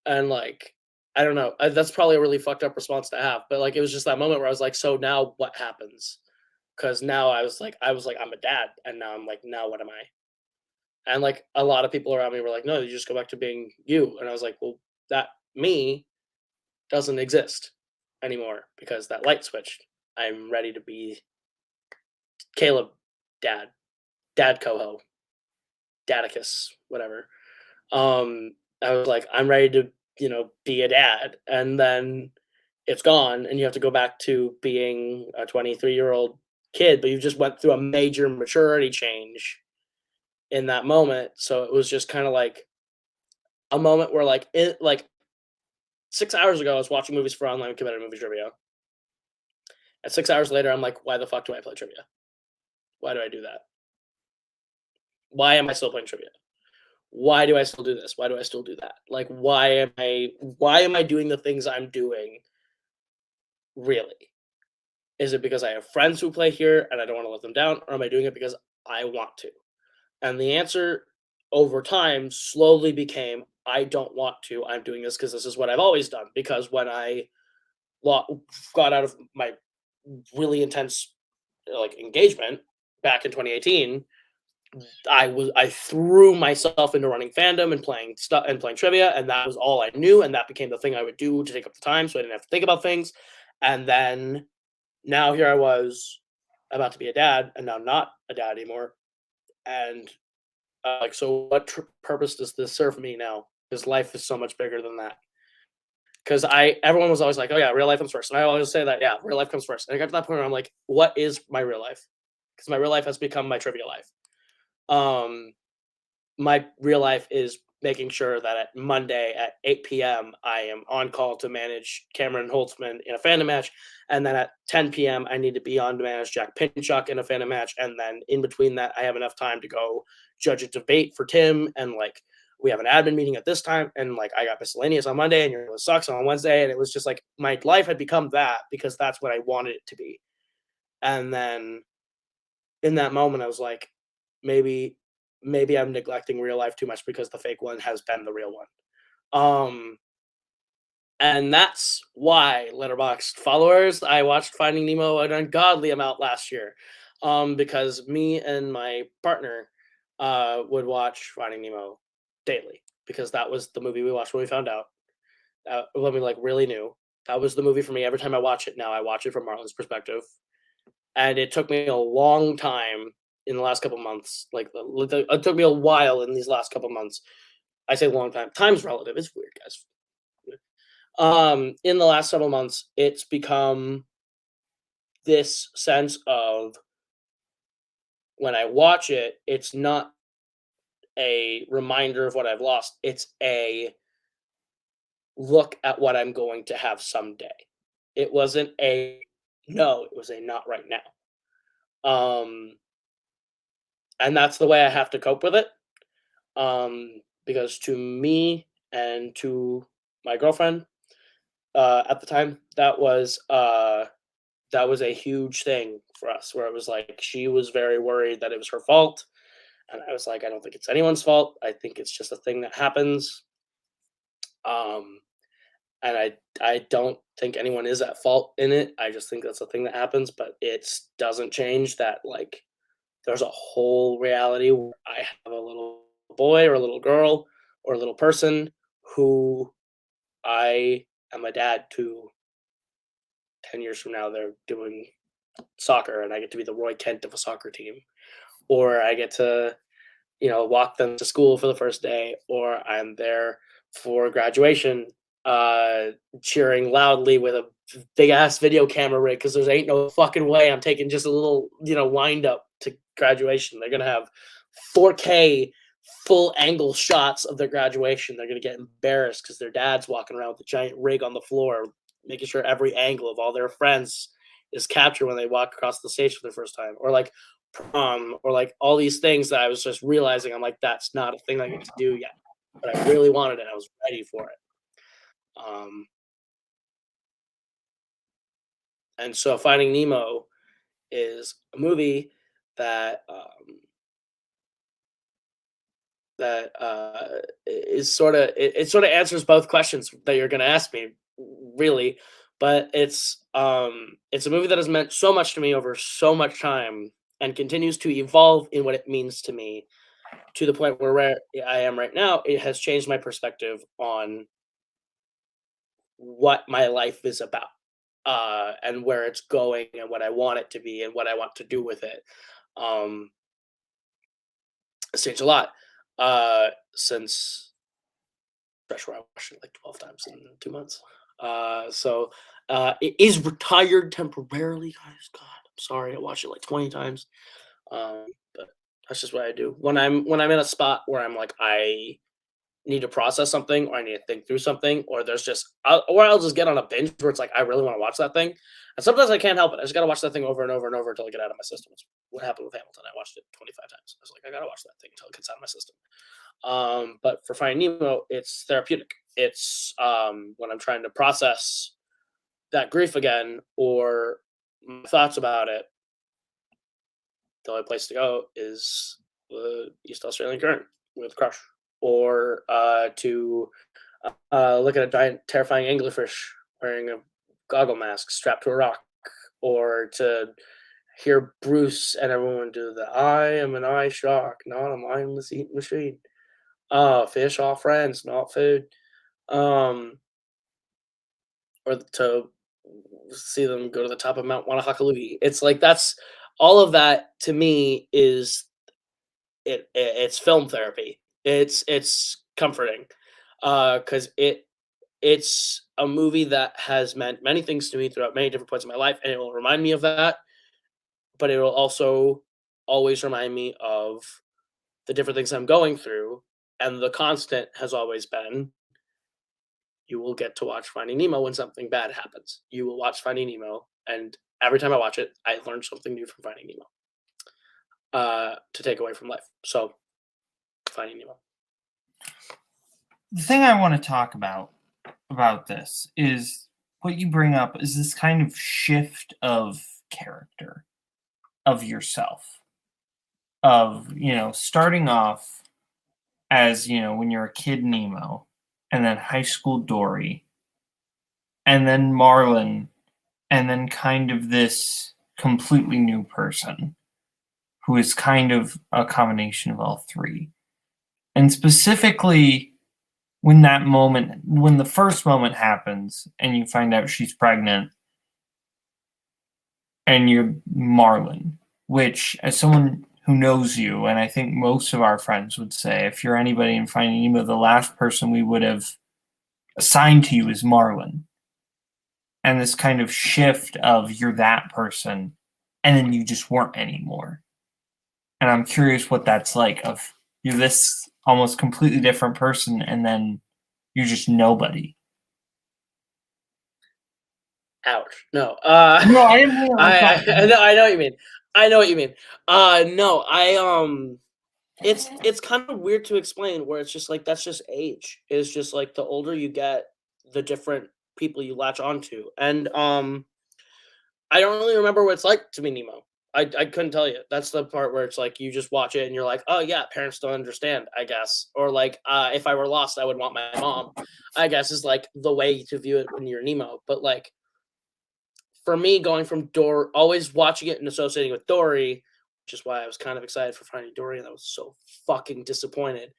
Speaker 2: And like, I don't know. That's probably a really fucked up response to have, but like, it was just that moment where I was like, so now what happens? Because now I was like, I'm a dad, and now I'm like, now what am I? And like, a lot of people around me were like, no, you just go back to being you. And I was like, well, that me doesn't exist anymore because that light switched. I'm ready to be Caleb, dad Koho, Dadicus, whatever. I was like, I'm ready to, be a dad. And then it's gone, and you have to go back to being a 23-year-old kid, but you just went through a major maturity change in that moment. So it was just kind of like a moment where, like 6 hours ago, I was watching movies for online competitive movie trivia. And 6 hours later, I'm like, why the fuck do I play trivia? Why do I do that? Why am I still playing trivia? Why do I still do this? Why do I still do that? Like, why am I doing the things I'm doing? Really? Is it because I have friends who play here and I don't want to let them down, or am I doing it because I want to? And the answer over time slowly became, I don't want to. I'm doing this because this is what I've always done. Because when I got out of my really intense engagement back in 2018, I threw myself into running fandom and playing stuff and playing trivia, and that was all I knew, and that became the thing I would do to take up the time, so I didn't have to think about things. And then now here I was about to be a dad, and now not a dad anymore. And so what purpose does this serve me now? Because life is so much bigger than that. Because everyone was always like, "Oh yeah, real life comes first," and I always say that, yeah, real life comes first. And I got to that point where I'm like, what is my real life? Because my real life has become my trivia life. Um, my real life is making sure that at Monday at 8 p.m. I am on call to manage Cameron Holtzman in a fandom match, and then at 10 p.m. I need to be on to manage Jack Pinchuk in a fandom match, and then in between that I have enough time to go judge a debate for Tim, and we have an admin meeting at this time, and I got miscellaneous on Monday, and your sucks on Wednesday, and it was just like my life had become that because that's what I wanted it to be. And then in that moment I was like, maybe I'm neglecting real life too much because the fake one has been the real one. Um, and that's why, Letterboxd followers, I watched Finding Nemo an ungodly amount last year. Because me and my partner would watch Finding Nemo daily because that was the movie we watched when we found out. When we really knew. That was the movie for me. Every time I watch it now, I watch it from Marlon's perspective. And it took me a long time in the last couple months. It took me a while in these last couple months. I say long time. Time's relative. It's weird, guys. In the last several months, it's become this sense of when I watch it, it's not a reminder of what I've lost. It's a look at what I'm going to have someday. It wasn't a no, it was a not right now. And that's the way I have to cope with it. Because to me and to my girlfriend at the time, that was a huge thing for us. Where it was like she was very worried that it was her fault, and I was like, I don't think it's anyone's fault. I think it's just a thing that happens. Um, and I don't think anyone is at fault in it. I just think that's a thing that happens, but it doesn't change that there's a whole reality where I have a little boy or a little girl or a little person who I am a dad to. 10 years from now, they're doing soccer and I get to be the Roy Kent of a soccer team. Or I get to, walk them to school for the first day, or I'm there for graduation, uh, cheering loudly with a big ass video camera rig because there's ain't no fucking way I'm taking just a little, wind up to graduation. They're gonna have 4K full angle shots of their graduation. They're gonna get embarrassed because their dad's walking around with a giant rig on the floor, making sure every angle of all their friends is captured when they walk across the stage for the first time, or prom, or all these things that I was just realizing I'm like, that's not a thing I get to do yet, but I really wanted it. I was ready for it. Um, and so Finding Nemo is a movie that is it sort of answers both questions that you're going to ask me, really. But it's a movie that has meant so much to me over so much time and continues to evolve in what it means to me, to the point where I am right now. It has changed my perspective on what my life is about. and where it's going and what I want it to be and what I want to do with it. Um, it's changed a lot since Fresh, where I watched it like 12 times in 2 months. It is retired temporarily, guys. God, I'm sorry. I watched it like 20 times. But that's just what I do when I'm in a spot where I'm like I need to process something or I need to think through something, or there's just or I'll just get on a binge where it's like I really want to watch that thing, and sometimes I can't help it. I just gotta watch that thing over and over and over until I get out of my system. It's what happened with Hamilton. I watched it 25 times. I was like, I gotta watch that thing until it gets out of my system. But for Finding Nemo, it's therapeutic. It's when I'm trying to process that grief again or my thoughts about it. The only place to go is the East Australian Current with Crush, or to look at a giant, terrifying anglerfish wearing a goggle mask strapped to a rock, or to hear Bruce and everyone do the "I am an eye shark, not a mindless eating machine." Fish are friends, not food. Um, or to see them go to the top of Mount Wanahakalugi. It's like that's all of that to me is it's film therapy. It's comforting because it's a movie that has meant many things to me throughout many different points of my life, and it will remind me of that. But it will also always remind me of the different things I'm going through, and the constant has always been you will get to watch Finding Nemo when something bad happens. You will watch Finding Nemo, and every time I watch it, I learn something new from Finding Nemo to take away from life. So, Finding Nemo.
Speaker 1: The thing I want to talk about this is what you bring up is this kind of shift of character of yourself, of starting off as when you're a kid Nemo, and then high school Dory, and then Marlin, and then kind of this completely new person who is kind of a combination of all three. And specifically when the first moment happens and you find out she's pregnant and you're Marlin, which as someone who knows you, and I think most of our friends would say, if you're anybody in Finding Nemo, the last person we would have assigned to you is Marlin. And this kind of shift of you're that person and then you just weren't anymore. And I'm curious what that's like, of you're this almost completely different person and then you're just nobody.
Speaker 2: Ouch. No.
Speaker 1: No, I didn't mean it like that.
Speaker 2: I know what you mean. I know what you mean. No, it's kind of weird to explain where it's just like that's just age. It's just like the older you get, the different people you latch onto. And I don't really remember what it's like to be Nemo. I couldn't tell you. That's the part where it's like you just watch it and you're like, oh yeah, parents don't understand, I guess. Or like if I were lost, I would want my mom, I guess, is like the way to view it when you're Nemo. But like for me, going from always watching it and associating with Dory, which is why I was kind of excited for Finding Dory, and I was so fucking disappointed,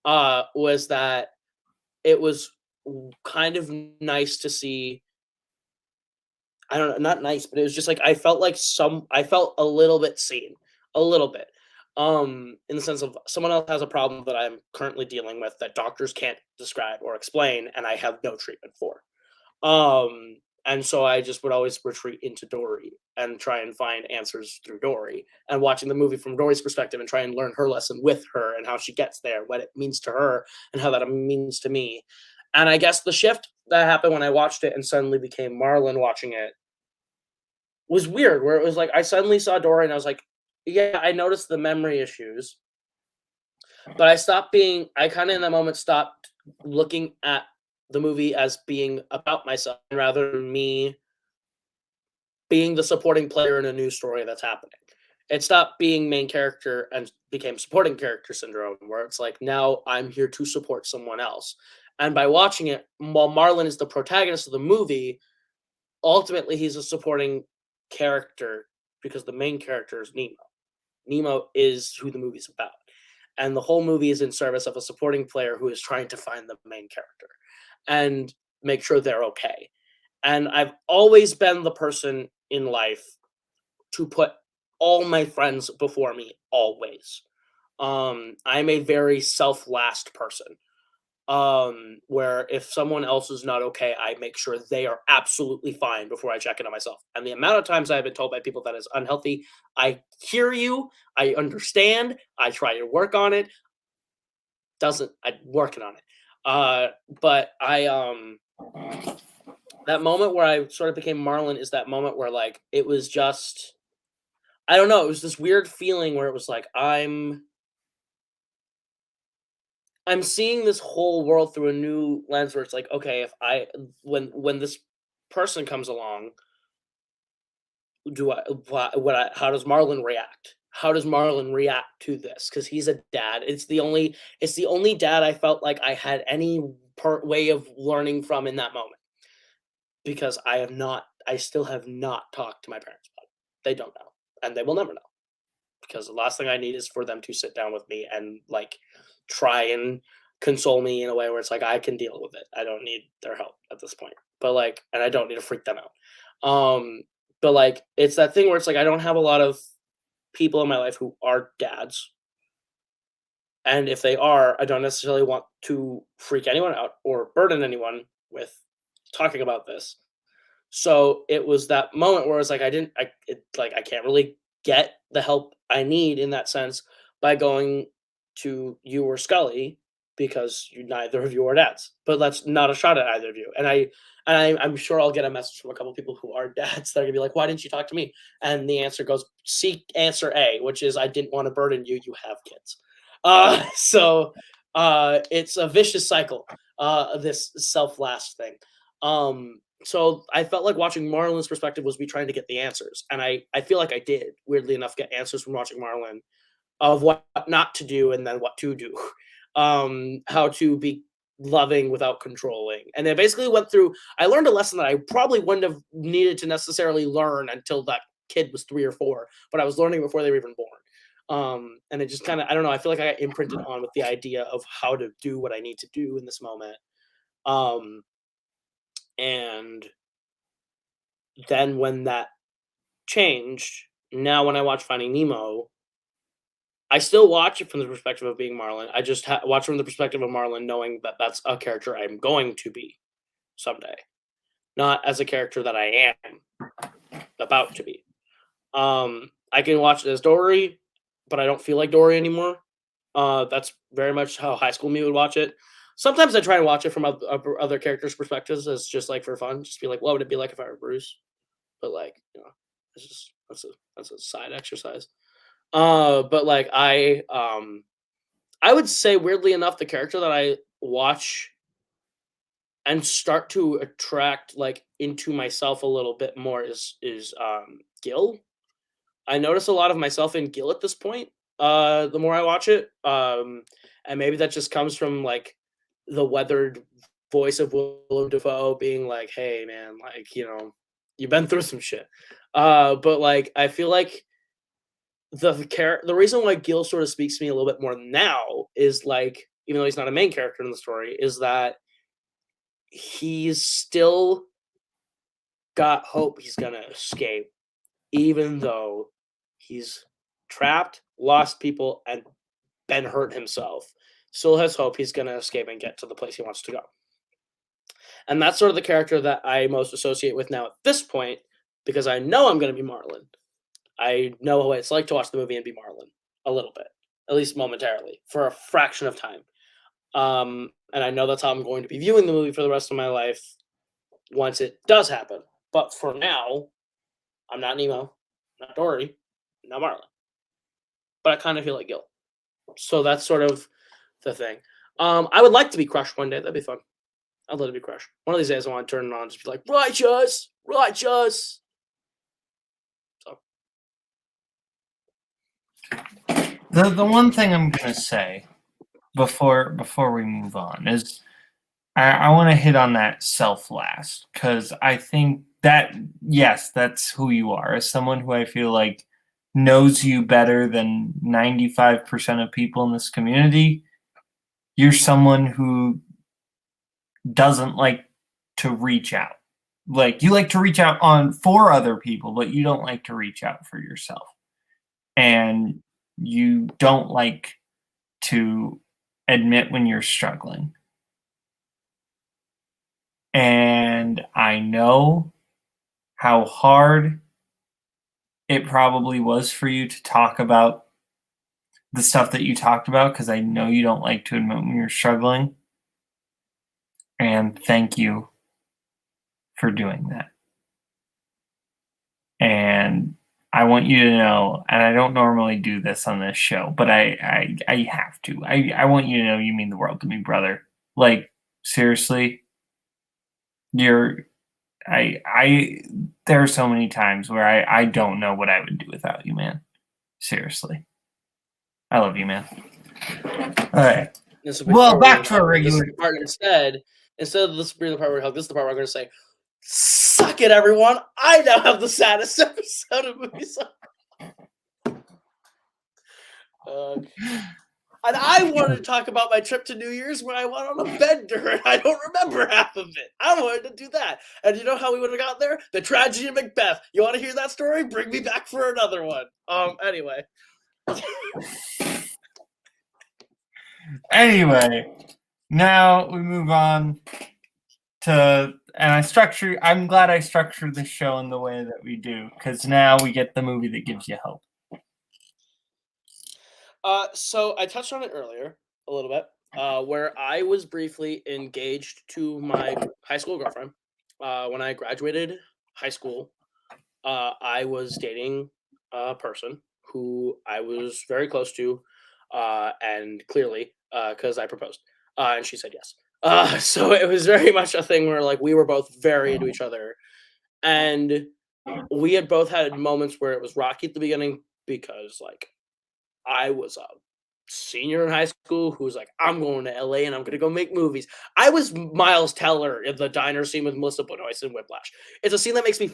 Speaker 2: was that it was kind of nice to see. I don't know, not nice, but it was just like I felt a little bit seen, a little bit, in the sense of someone else has a problem that I'm currently dealing with that doctors can't describe or explain, and I have no treatment for. And so I just would always retreat into Dory and try and find answers through Dory, and watching the movie from Dory's perspective and try and learn her lesson with her and how she gets there, what it means to her, and how that means to me. And I guess the shift that happened when I watched it and suddenly became Marlin watching it was weird, where it was like I suddenly saw Dory and I was like, yeah, I noticed the memory issues, but I kind of in that moment stopped looking at the movie as being about myself, and rather than me being the supporting player in a new story that's happening. It stopped being main character and became supporting character syndrome, where it's like now I'm here to support someone else. And by watching it, while Marlin is the protagonist of the movie, ultimately he's a supporting character because the main character is Nemo. Nemo is who the movie's about. And the whole movie is in service of a supporting player who is trying to find the main character and make sure they're okay. And I've always been the person in life to put all my friends before me, always. I'm a very self-last person. Where if someone else is not okay, I make sure they are absolutely fine before I check in on myself. And the amount of times I've been told by people that is unhealthy, I hear you, I understand, I try to work on it. I'm working on it. But that moment where I sort of became Marlon is that moment where like it was just I don't know, it was this weird feeling where it was like I'm seeing this whole world through a new lens where it's like, okay, if I when this person comes along, do I what I how does Marlon react? How does Marlon react to this? Because he's a dad. It's the only dad I felt like I had any way of learning from in that moment. Because I still have not talked to my parents about it. They don't know, and they will never know. Because the last thing I need is for them to sit down with me and like try and console me in a way where it's like I can deal with it. I don't need their help at this point. But like, and I don't need to freak them out. But like, it's that thing where it's like I don't have a lot of people in my life who are dads, and if they are, I don't necessarily want to freak anyone out or burden anyone with talking about this. So it was that moment where it's like I can't really get the help I need in that sense by going to you or Scully because neither of you are dads. But that's not a shot at either of you. I'm sure I'll get a message from a couple people who are dads that are gonna be like, "Why didn't you talk to me?" And the answer goes, "Seek answer A," which is I didn't want to burden you. You have kids. It's a vicious cycle. This self last thing. So I felt like watching Marlon's perspective was me trying to get the answers, and I feel like I did, weirdly enough, get answers from watching Marlon of what not to do and then what to do, how to be loving without controlling, and they basically went through. I learned a lesson that I probably wouldn't have needed to necessarily learn until that kid was 3 or 4, but I was learning before they were even born. And it just kind of I don't know. I feel like I got imprinted on with the idea of how to do what I need to do in this moment. Um, and then when that changed, now when I watch Finding Nemo, I still watch it from the perspective of being Marlin. I just watch from the perspective of Marlin, knowing that that's a character I'm going to be someday, not as a character that I am about to be. I can watch it as Dory, but I don't feel like Dory anymore. That's very much how high school me would watch it. Sometimes I try and watch it from other characters' perspectives as just like for fun, just be like, what would it be like if I were Bruce? But like, it's just that's a side exercise. But like I would say weirdly enough, the character that I watch and start to attract like into myself a little bit more is Gil. I notice a lot of myself in Gil at this point. The more I watch it, and maybe that just comes from like the weathered voice of Willem Dafoe being like, "Hey, man, like you've been through some shit." But like I feel like the reason why Gil sort of speaks to me a little bit more now is like, even though he's not a main character in the story, is that he's still got hope he's gonna escape, even though he's trapped, lost people, and been hurt himself. Still has hope he's gonna escape and get to the place he wants to go. And that's sort of the character that I most associate with now at this point, because I know I'm gonna be Marlin. I know what it's like to watch the movie and be Marlon a little bit, at least momentarily, for a fraction of time. And I know that's how I'm going to be viewing the movie for the rest of my life once it does happen. But for now, I'm not Nemo, not Dory, not Marlon. But I kind of feel like Gil. So that's sort of the thing. I would like to be Crush one day. That'd be fun. I'd love to be Crush. One of these days, I want to turn it on and just be like, righteous, righteous.
Speaker 1: The one thing I'm gonna say before we move on is I want to hit on that self last, because I think that yes, that's who you are, as someone who I feel like knows you better than 95% of people in this community. You're someone who doesn't like to reach out. like you like to reach out on for other people, but you don't like to reach out for yourself. And you don't like to admit when you're struggling. And I know how hard it probably was for you to talk about the stuff that you talked about, because I know you don't like to admit when you're struggling. And thank you for doing that. And I want you to know, and I don't normally do this on this show, but I have to. I want you to know you mean the world to me, brother. Like, seriously, you're I there are so many times where I don't know what I would do without you, man. Seriously. I love you, man. All right. Well, back to our
Speaker 2: This is
Speaker 1: regular.
Speaker 2: the part instead of this being the part where we hug, this is the part where I'm going to say, "Suck it, everyone! I now have the saddest episode of movies." And I wanted to talk about my trip to New Year's where I went on a bender and I don't remember half of it. I wanted to do that. And you know how we would have got there? The tragedy of Macbeth. You want to hear that story? Bring me back for another one. Anyway.
Speaker 1: Anyway, now we move on to, and I'm glad I structured this show in the way that we do, because now we get the movie that gives you hope.
Speaker 2: So I touched on it earlier a little bit, where I was briefly engaged to my high school girlfriend. When I graduated high school, I was dating a person who I was very close to, and clearly, because I proposed, and she said yes. So it was very much a thing where like we were both very into each other, and we had both had moments where it was rocky at the beginning because like I was a senior in high school who was like, I'm going to LA and I'm going to go make movies. I was Miles Teller in the diner scene with Melissa Benoist in Whiplash. It's a scene that makes me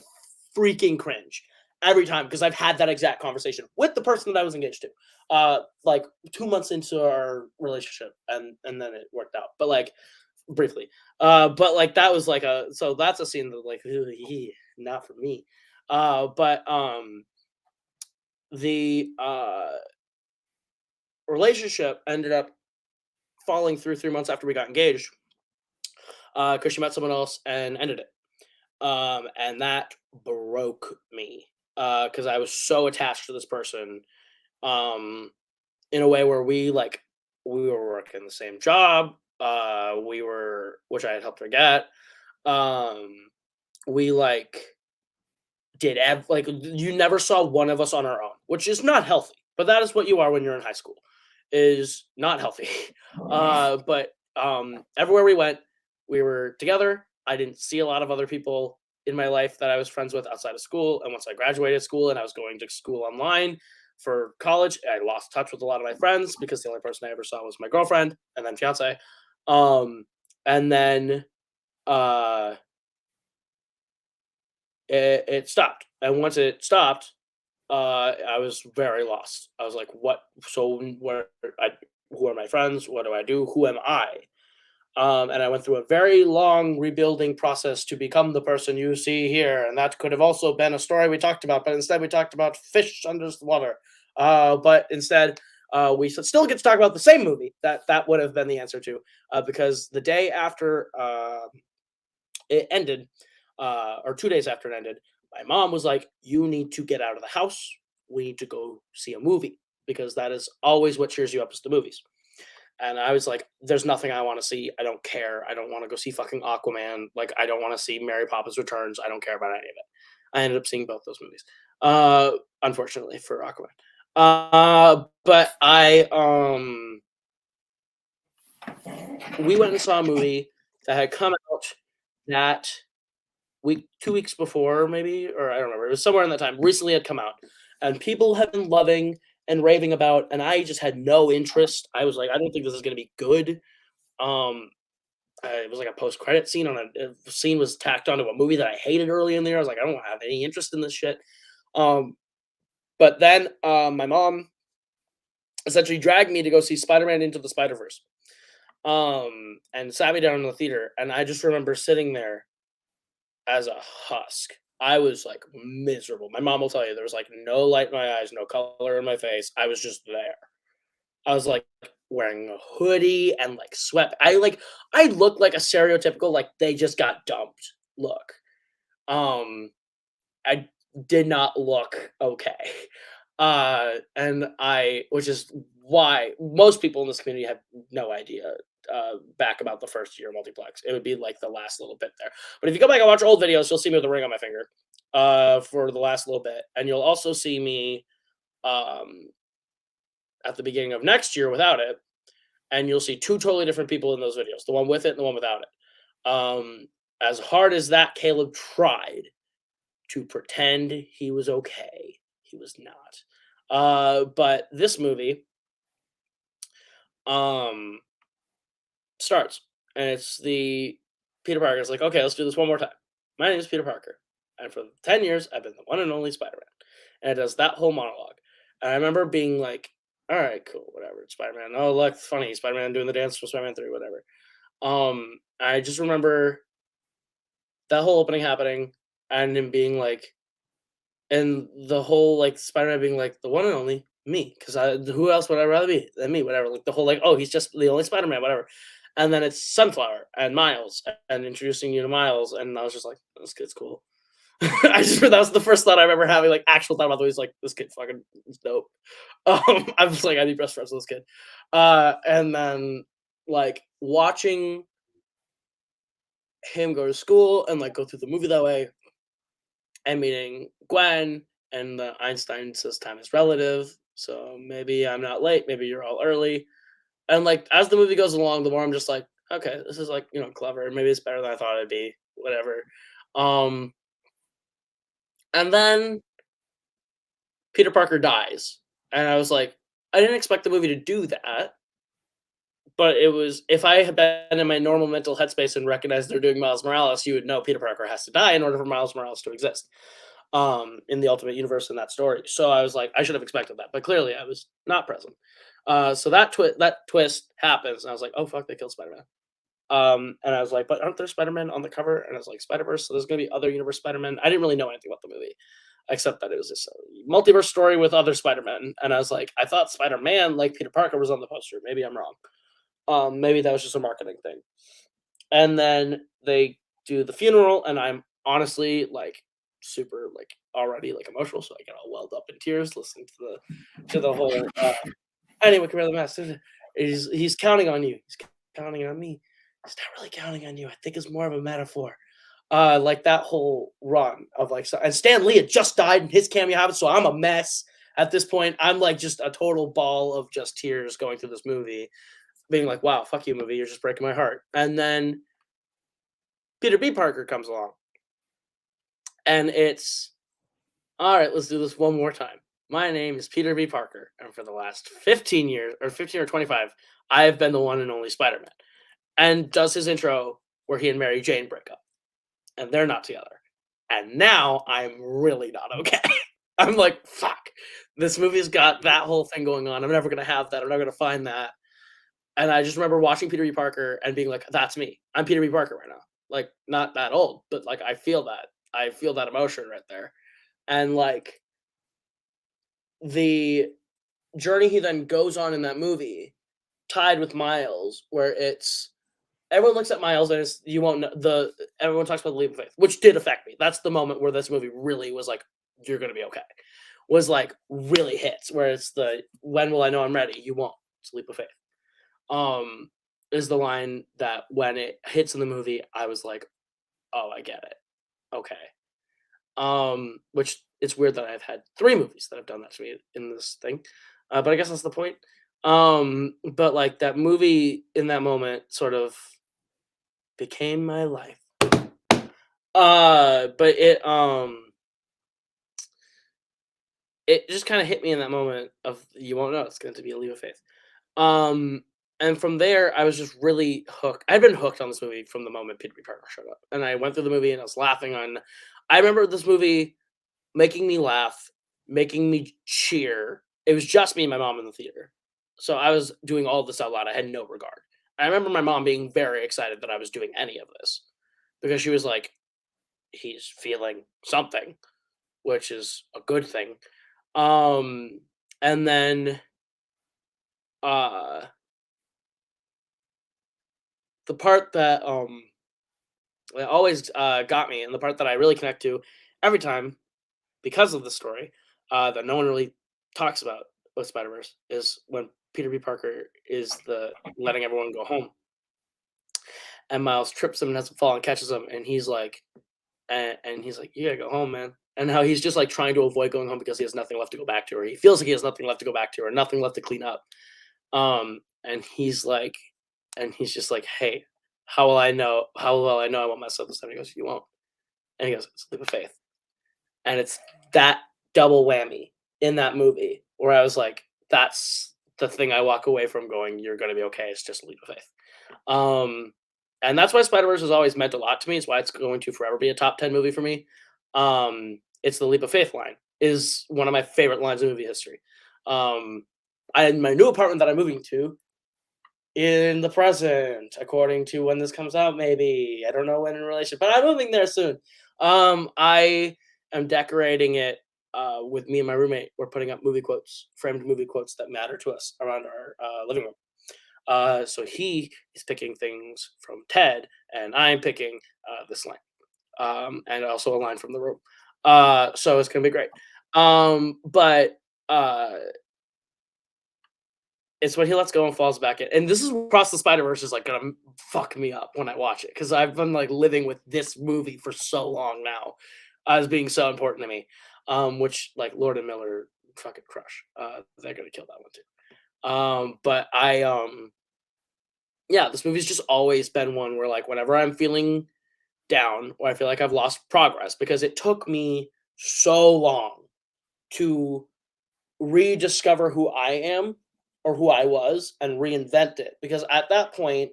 Speaker 2: freaking cringe every time because I've had that exact conversation with the person that I was engaged to. Like 2 months into our relationship, and then it worked out. But like briefly. But like that was like so that's a scene that like not for me. But the relationship ended up falling through 3 months after we got engaged because she met someone else and ended it. And that broke me because I was so attached to this person in a way where we were working the same job. We were, which I had helped her get. We like like you never saw one of us on our own, which is not healthy. But that is what you are when you're in high school, is not healthy. But everywhere we went, we were together. I didn't see a lot of other people in my life that I was friends with outside of school. And once I graduated school and I was going to school online for college, I lost touch with a lot of my friends because the only person I ever saw was my girlfriend and then fiance. And then it stopped. And once it stopped, I was very lost. I was like, "What? So who are my friends? What do I do? Who am I?" And I went through a very long rebuilding process to become the person you see here. And that could have also been a story we talked about, but instead we talked about fish under the water. But instead, we still get to talk about the same movie. That would have been the answer to, because the day after it ended, or 2 days after it ended, my mom was like, "You need to get out of the house. We need to go see a movie because that is always what cheers you up is the movies." And I was like, "There's nothing I want to see. I don't care. I don't want to go see fucking Aquaman. Like, I don't want to see Mary Poppins Returns. I don't care about any of it." I ended up seeing both those movies, unfortunately for Aquaman. But we went and saw a movie that had come out that week 2 weeks before maybe, or I don't remember, it was somewhere in that time, recently had come out, and people have been loving and raving about, and I just had no interest. I was like, "I don't think this is gonna be good." Um, it was like a post-credit scene on a scene was tacked onto a movie that I hated early in the year. I was like, "I don't have any interest in this shit." Um, but then, my mom essentially dragged me to go see Spider-Man Into the Spider-Verse, and sat me down in the theater, and I just remember sitting there as a husk. I was like miserable. My mom will tell you there was like no light in my eyes, no color in my face. I was just there. I was like wearing a hoodie and like sweat. I looked like a stereotypical like they just got dumped look. Um I did not look okay. And I which is why most people in this community have no idea back about the first year multiplex. It would be like the last little bit there. But if you go back and watch old videos, you'll see me with a ring on my finger for the last little bit. And you'll also see me um, at the beginning of next year without it. And you'll see two totally different people in those videos, the one with it and the one without it. As hard as that, Caleb tried to pretend he was okay. He was not. But this movie um, starts, and it's the Peter Parker. It's like, okay, let's do this one more time. My name is Peter Parker, and for 10 years, I've been the one and only Spider Man. And it does that whole monologue. And I remember being like, all right, cool, whatever. It's Spider Man. Oh, look, it's funny. Spider Man doing the dance from Spider Man 3, whatever. I just remember that whole opening happening and him being like, and the whole like Spider-Man being like the one and only me, because I who else would I rather be than me, whatever. Like the whole like, oh, he's just the only Spider-Man, whatever. And then it's Sunflower and Miles and introducing you to Miles, and I was just like, this kid's cool. I just that was the first thought I remember having, like actual thought about the movie. Like this kid fucking is dope. I was like, I need best friends with this kid. And then like watching him go to school and like go through the movie that way and meeting Gwen, and the Einstein says time is relative, so maybe I'm not late, maybe you're all early. And like as the movie goes along, the more I'm just like, okay, this is like, clever. Maybe it's better than I thought it'd be, whatever. Um and then Peter Parker dies. And I was like, I didn't expect the movie to do that. But it was if I had been in my normal mental headspace and recognized they're doing Miles Morales, you would know Peter Parker has to die in order for Miles Morales to exist. In the Ultimate Universe in that story. So I was like, I should have expected that, but clearly I was not present. So that twist happens, and I was like, oh fuck, they killed Spider Man. And I was like, but aren't there Spider Man on the cover? And I was like, Spider Verse. So there's gonna be other universe Spider Man. I didn't really know anything about the movie except that it was this multiverse story with other Spider Men. And I was like, I thought Spider Man, like Peter Parker, was on the poster. Maybe I'm wrong. Maybe that was just a marketing thing. And then they do the funeral, and I'm honestly like super like already like emotional, so I get all welled up in tears listening to the whole anyway, come here the mask. He's counting on you. He's counting on me. He's not really counting on you. I think it's more of a metaphor. Like that whole run of like and Stan Lee had just died in his cameo happened, so I'm a mess at this point. I'm like just a total ball of just tears going through this movie, being like, wow, fuck you, movie, you're just breaking my heart. And then Peter B. Parker comes along. And it's all right, let's do this one more time. My name is Peter B. Parker, and for the last 15 years, or 15 or 25, I have been the one and only Spider Man. And does his intro where he and Mary Jane break up, and they're not together. And now I'm really not okay. I'm like, fuck, this movie's got that whole thing going on. I'm never going to have that. I'm not going to find that. And I just remember watching Peter B. Parker and being like, that's me. I'm Peter B. Parker right now. Like, not that old, but like, I feel that. I feel that emotion right there. And like, the journey he then goes on in that movie, tied with Miles, where it's everyone looks at Miles and it's, you won't know everyone talks about the leap of faith, which did affect me. That's the moment where this movie really was like, you're gonna be okay. Was like really hits, where it's the when will I know I'm ready? You won't. It's a leap of faith. Is the line that when it hits in the movie, I was like, oh, I get it. Okay. Which it's weird that I've had 3 movies that have done that to me in this thing. But I guess that's the point. But like that movie in that moment sort of became my life. But it just kind of hit me in that moment of you won't know it's going to be a leap of faith. And from there, I was just really hooked. I'd been hooked on this movie from the moment Peter B. Parker showed up, and I went through the movie and I was laughing on. I remember this movie making me laugh, making me cheer. It was just me and my mom in the theater, so I was doing all this out loud. I had no regard. I remember my mom being very excited that I was doing any of this because she was like, he's feeling something, which is a good thing. Um, and then uh, the part that it always got me, and the part that I really connect to every time because of the story that no one really talks about with Spider Verse is when Peter B. Parker is the letting everyone go home, and Miles trips him and has to fall and catches him, and he's like, and he's like, "You gotta go home, man." And how he's just like trying to avoid going home because he has nothing left to go back to, or he feels like he has nothing left to go back to, or nothing left to clean up. And he's like, and he's just like, "Hey, how will I know? How will I know I won't mess up this time?" He goes, "You won't." And he goes, "It's a leap of faith." And it's that double whammy in that movie where I was like, "That's the thing I walk away from going, you're gonna be okay. It's just a leap of faith." Um, and that's why Spider Verse has always meant a lot to me. It's why it's going to forever be a top 10 movie for me. It's the leap of faith line is one of my favorite lines in movie history. Um, in my new apartment that I'm moving to in the present, according to when this comes out, maybe I don't know when in relation, but I'm moving there soon. I am decorating it with me and my roommate. We're putting up movie quotes, framed movie quotes that matter to us around our living room. So he is picking things from Ted, and I'm picking this line, and also a line from the room. So it's gonna be great. But it's when he lets go and falls back in, and this is Across the Spider Verse is like gonna fuck me up when I watch it because I've been like living with this movie for so long now, as being so important to me. Which like Lord and Miller fucking crush. They're gonna kill that one too. But yeah, this movie's just always been one where like whenever I'm feeling down or I feel like I've lost progress because it took me so long to rediscover who I am or who I was and reinvent it. Because at that point,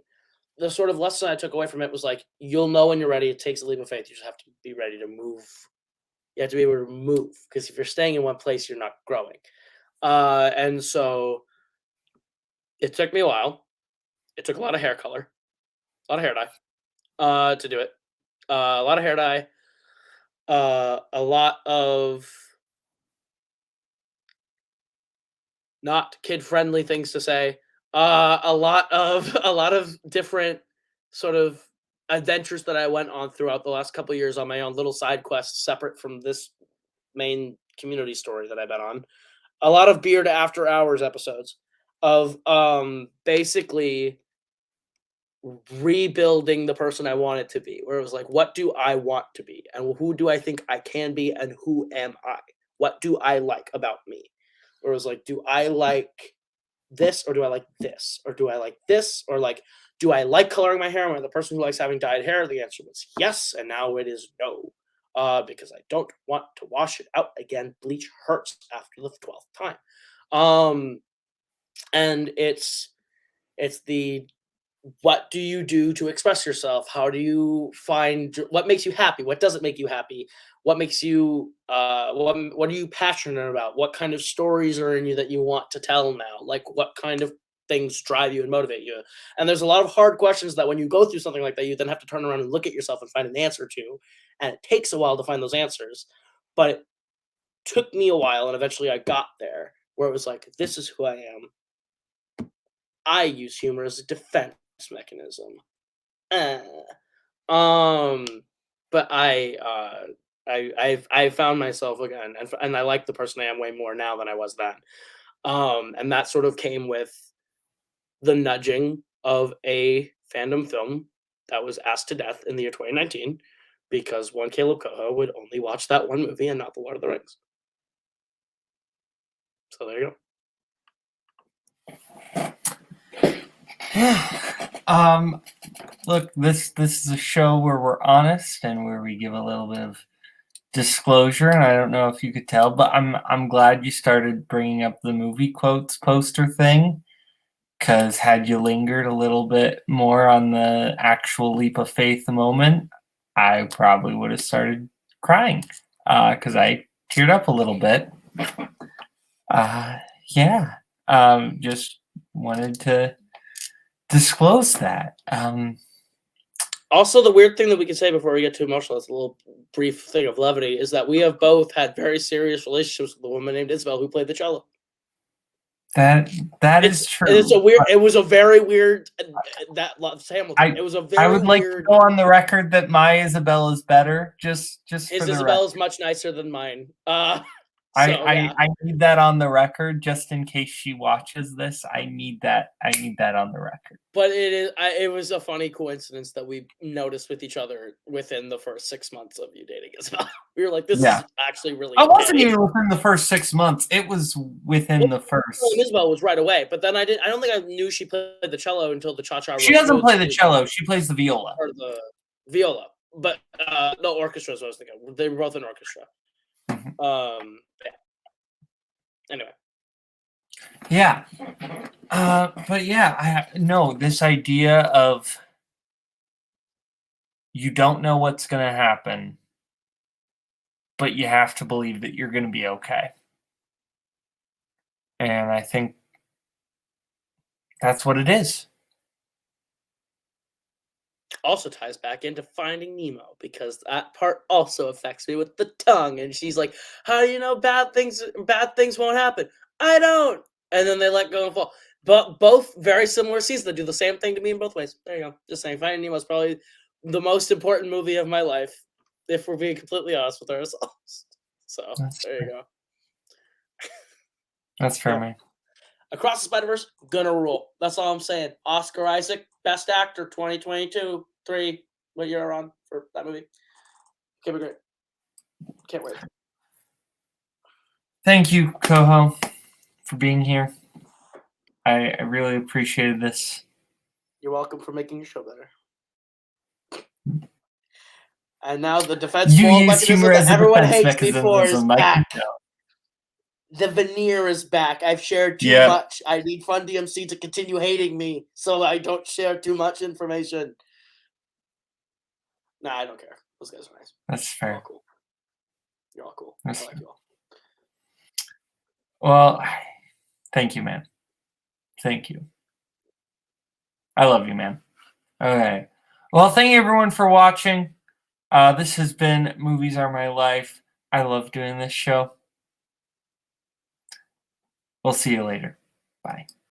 Speaker 2: the sort of lesson I took away from it was like, you'll know when you're ready. It takes a leap of faith. You just have to be ready to move. You have to be able to move because if you're staying in one place, you're not growing. And so it took me a while. It took a lot of hair color, a lot of hair dye to do it. A lot of hair dye, a lot of not kid friendly things to say, a lot of a lot of different sort of adventures that I went on throughout the last couple of years on my own little side quests separate from this main community story that I've been on. A lot of Beard After Hours episodes of basically rebuilding the person I wanted to be, where it was like, what do I want to be? And who do I think I can be? And who am I? What do I like about me? Where it was like, do I like this or do I like this? Or do I like this? Or like, do I like coloring my hair? Am I the person who likes having dyed hair? The answer was yes. And now it is no. Because I don't want to wash it out again. Bleach hurts after the 12th time. And it's the what do you do to express yourself? How do you find what makes you happy? What doesn't make you happy? What makes you what are you passionate about? What kind of stories are in you that you want to tell now? Like what kind of things drive you and motivate you? And there's a lot of hard questions that when you go through something like that, you then have to turn around and look at yourself and find an answer to. And it takes a while to find those answers. But it took me a while and eventually I got there where it was like, this is who I am. I use humor as a defense mechanism. Uh, um, but I found myself again, and I like the person I am way more now than I was then. And that sort of came with the nudging of a fandom film that was asked to death in the year 2019 because one Caleb Koho would only watch that one movie and not the Lord of the Rings. So there you
Speaker 1: go. Look, this is a show where we're honest and where we give a little bit of disclosure, and I don't know if you could tell, but I'm glad you started bringing up the movie quotes poster thing, because had you lingered a little bit more on the actual leap of faith moment, I probably would have started crying because I teared up a little bit. Yeah, just wanted to disclose that.
Speaker 2: Also, the weird thing that we can say before we get too emotional, it's a little brief thing of levity, is that we have both had very serious relationships with a woman named Isabel who played the cello.
Speaker 1: That
Speaker 2: It's
Speaker 1: is true.
Speaker 2: it's a weird. It was a very weird. That loves Hamilton. It was a
Speaker 1: I
Speaker 2: very
Speaker 1: would like to
Speaker 2: weird.
Speaker 1: go on the record that my Isabel is better, just
Speaker 2: His
Speaker 1: for the
Speaker 2: Isabel
Speaker 1: record.
Speaker 2: is much nicer than mine.
Speaker 1: I need that on the record just in case she watches this. I need that on the record.
Speaker 2: But it was a funny coincidence that we noticed with each other within the first 6 months of you dating Isabel. We were like, this is actually really.
Speaker 1: I wasn't even within the first 6 months. It was within the first.
Speaker 2: Isabel was right away, but then I don't think I knew she played the cello until the cha-cha.
Speaker 1: She doesn't play the cello. She plays the viola.
Speaker 2: Or the viola, but no, orchestra is what I was thinking. They were both in orchestra. Yeah. Anyway.
Speaker 1: Yeah. But yeah, this idea of you don't know what's going to happen, but you have to believe that you're going to be okay. And I think that's what it is.
Speaker 2: Also ties back into Finding Nemo, because that part also affects me with the tongue. And she's like, how do you know bad things won't happen? I don't. And then they let go and fall. But both very similar scenes that do the same thing to me in both ways. There you go. Just saying, Finding Nemo is probably the most important movie of my life, if we're being completely honest with ourselves. So there you go.
Speaker 1: That's fair, man.
Speaker 2: Across the Spider-Verse, gonna rule. That's all I'm saying. Oscar Isaac, Best Actor, 2022, 3. What year are on for that movie? Gonna be great. Can't wait.
Speaker 1: Thank you, Koho, for being here. I really appreciated this.
Speaker 2: You're welcome for making your show better. And now the defense mechanism that everyone hates before is back. The veneer is back. I've shared too much. I need Fun DMC to continue hating me so I don't share too much information. Nah, I don't care. Those guys are nice.
Speaker 1: That's fair.
Speaker 2: You're all cool. You're all cool. I like you all.
Speaker 1: Well, thank you, man. Thank you. I love you, man. Okay. Well, thank you, everyone, for watching. This has been Movies Are My Life. I love doing this show. We'll see you later. Bye.